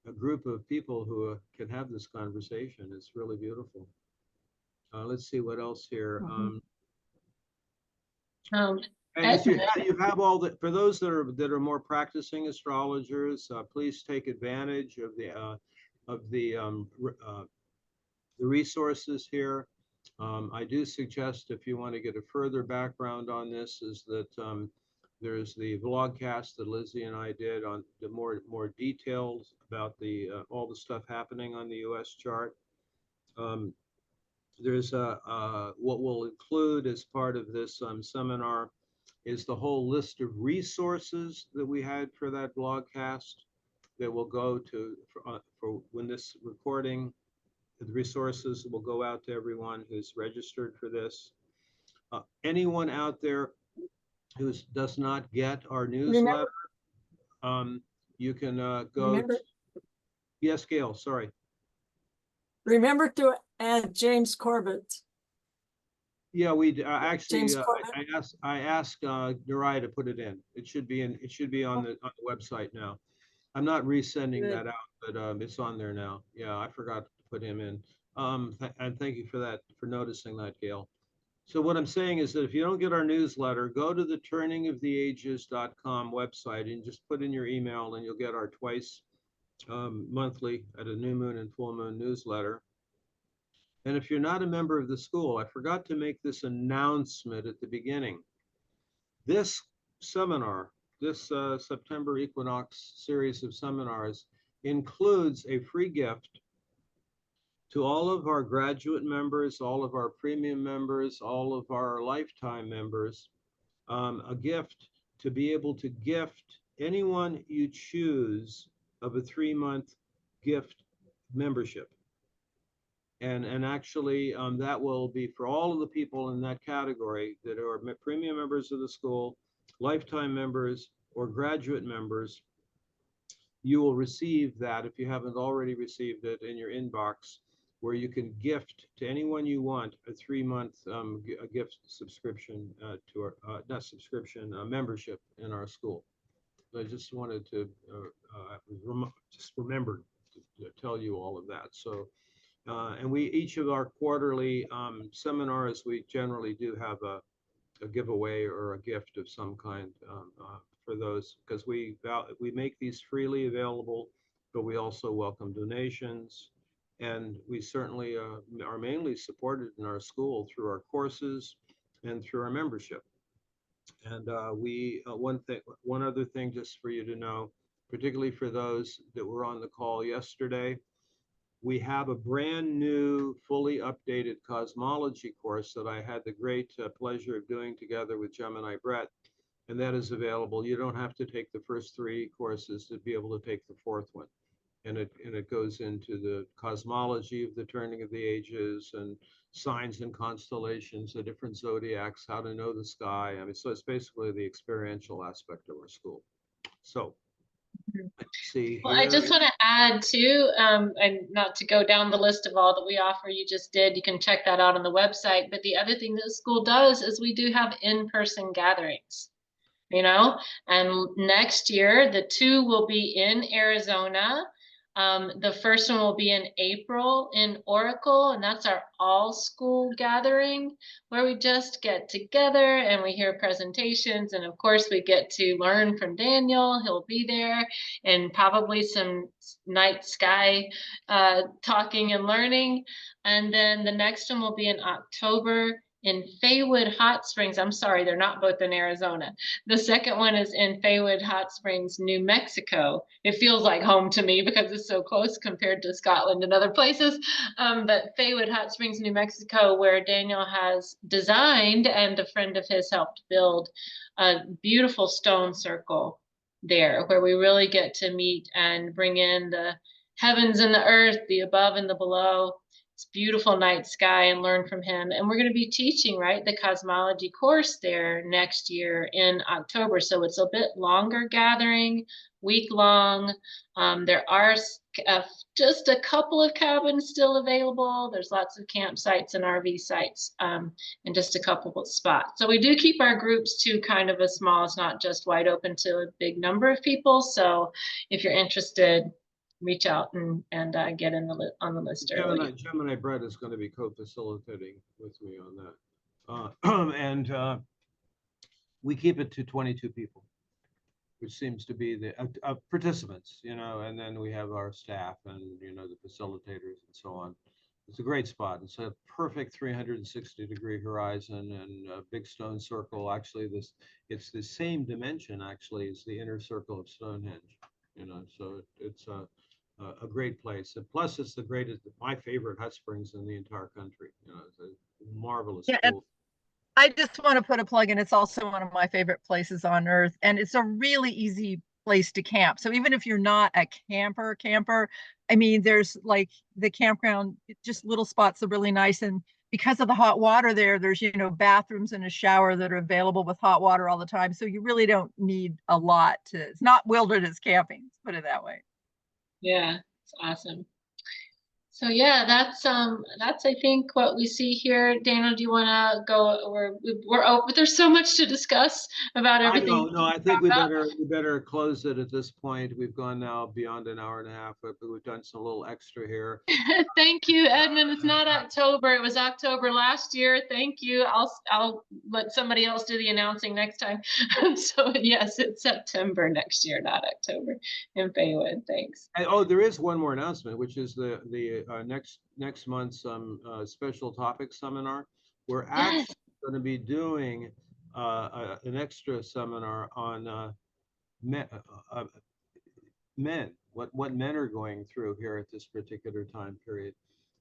a group of people who can have this conversation. It's really beautiful. Let's see what else here. And if you have all that, for those that are more practicing astrologers, please take advantage of the resources here. I do suggest, if you want to get a further background on this, is that there's the vlogcast that Lizzie and I did on the more details about the all the stuff happening on the U.S. chart. There's what we'll include as part of this seminar is the whole list of resources that we had for that blogcast that will go to for when this recording. The resources will go out to everyone who's registered for this. Anyone out there who does not get our newsletter, you can go. Yes, Gail, sorry. Remember to add James Corbett. Yeah, we actually I asked Nurai to put it in. It should be in. It should be on the website now. I'm not resending that out, but it's on there now. Yeah, I forgot to put him in. And thank you for that, for noticing that, Gail. So what I'm saying is that if you don't get our newsletter, go to the turningoftheages.com website and just put in your email, and you'll get our twice monthly at a new moon and full moon newsletter. And if you're not a member of the school, I forgot to make this announcement at the beginning. This seminar, this September Equinox series of seminars includes a free gift to all of our graduate members, all of our premium members, all of our lifetime members, a gift to be able to gift anyone you choose of a 3-month gift membership. And actually, that will be for all of the people in that category that are premium members of the school, lifetime members, or graduate members. You will receive that, if you haven't already received it, in your inbox, where you can gift to anyone you want a 3-month gift subscription to our, not subscription, membership in our school. I just wanted to just remember to tell you all of that. So. And each of our quarterly seminars, we generally do have a giveaway or a gift of some kind for those, because we make these freely available, but we also welcome donations. And we certainly are mainly supported in our school through our courses and through our membership. And one other thing just for you to know, particularly for those that were on the call yesterday, we have a brand new, fully updated cosmology course that I had the great pleasure of doing together with Gemini Brett, and that is available. You don't have to take the first 3 courses to be able to take the 4th one. And it goes into the cosmology of the turning of the ages and signs and constellations, the different zodiacs, how to know the sky. I mean, so it's basically the experiential aspect of our school. So. See, well, I just want to add too, and not to go down the list of all that we offer, you just did, you can check that out on the website. But the other thing that the school does is we do have in-person gatherings, you know, and next year, the 2 will be in Arizona. The first one will be in April in Oracle, and that's our all-school gathering where we just get together and we hear presentations, and of course we get to learn from Daniel. He'll be there, and probably some night sky talking and learning. And then the next one will be in October in Faywood Hot Springs. I'm sorry, they're not both in Arizona. The second one is in Faywood Hot Springs, New Mexico. It feels like home to me because it's so close compared to Scotland and other places. But Faywood Hot Springs, New Mexico, where Daniel has designed and a friend of his helped build a beautiful stone circle there, where we really get to meet and bring in the heavens and the earth, the above and the below. It's beautiful night sky, and learn from him. And we're going to be teaching, right, the cosmology course there next year in October. So it's a bit longer gathering, week-long. There are just a couple of cabins still available. There's lots of campsites and RV sites, and just a couple of spots. So we do keep our groups to kind of a small, it's not just wide open to a big number of people. So if you're interested, reach out and get in on the list early. Gemini Brett is going to be co-facilitating with me on that. And we keep it to 22 people, which seems to be the participants, you know, and then we have our staff and, you know, the facilitators and so on. It's a great spot. It's a perfect 360-degree horizon and a big stone circle. Actually, it's the same dimension actually as the inner circle of Stonehenge. You know, so it's a great place. And plus, it's the greatest, my favorite hot springs in the entire country. You know, it's a marvelous Yeah, and pool. I just want to put a plug in. It's also one of my favorite places on earth, and it's a really easy place to camp. So even if you're not a camper, I mean, there's like the campground, just little spots that are really nice. And because of the hot water there, there's, you know, bathrooms and a shower that are available with hot water all the time. So you really don't need a lot to, it's not wilderness camping, let's put it that way. Yeah, it's awesome. So yeah, that's I think what we see here. Daniel, do you want to go? We're open. There's so much to discuss about I everything. know, no, I think we better close it at this point. We've gone now beyond an hour and a half, but we've done some little extra here. Thank you, Edmund. It's not October. It was October last year. Thank you. I'll let somebody else do the announcing next time. So yes, it's September next year, not October in Baywood. Thanks. And, oh, there is one more announcement, which is the next month's special topic seminar. We're actually going to be doing an extra seminar on men, what men are going through here at this particular time period.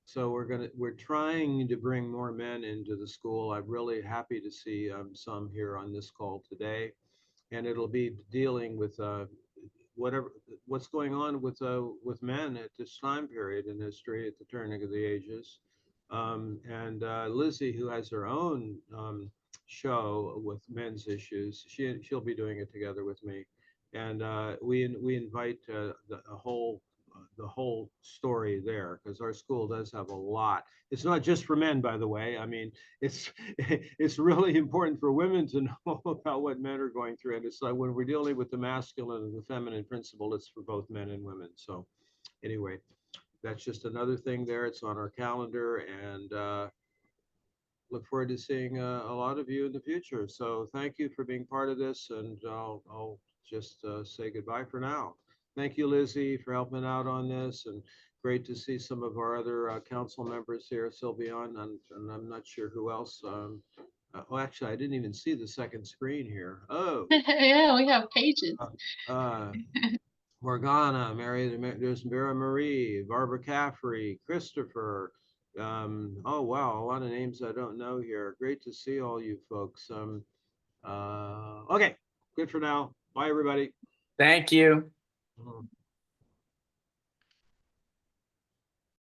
So we're trying to bring more men into the school. I'm really happy to see some here on this call today, and it'll be dealing with what's going on with men at this time period in history at the turning of the ages. And Lizzie, who has her own show with men's issues, she'll be doing it together with me, and we invite the whole story there, because our school does have a lot. It's not just for men, by the way. I mean, it's it's really important for women to know about what men are going through. And it's like when we're dealing with the masculine and the feminine principle, it's for both men and women. So anyway, that's just another thing there. It's on our calendar, and look forward to seeing a lot of you in the future. So thank you for being part of this, and I'll just say goodbye for now. Thank you, Lizzie, for helping out on this, and great to see some of our other council members here, Sylvian, and I'm not sure who else. Well, actually, I didn't even see the second screen here. Oh. Yeah, we have pages. Morgana, there's Vera Marie, Barbara Caffrey, Christopher. Oh, wow, a lot of names I don't know here. Great to see all you folks. Okay, good for now. Bye, everybody. Thank you. Mhm.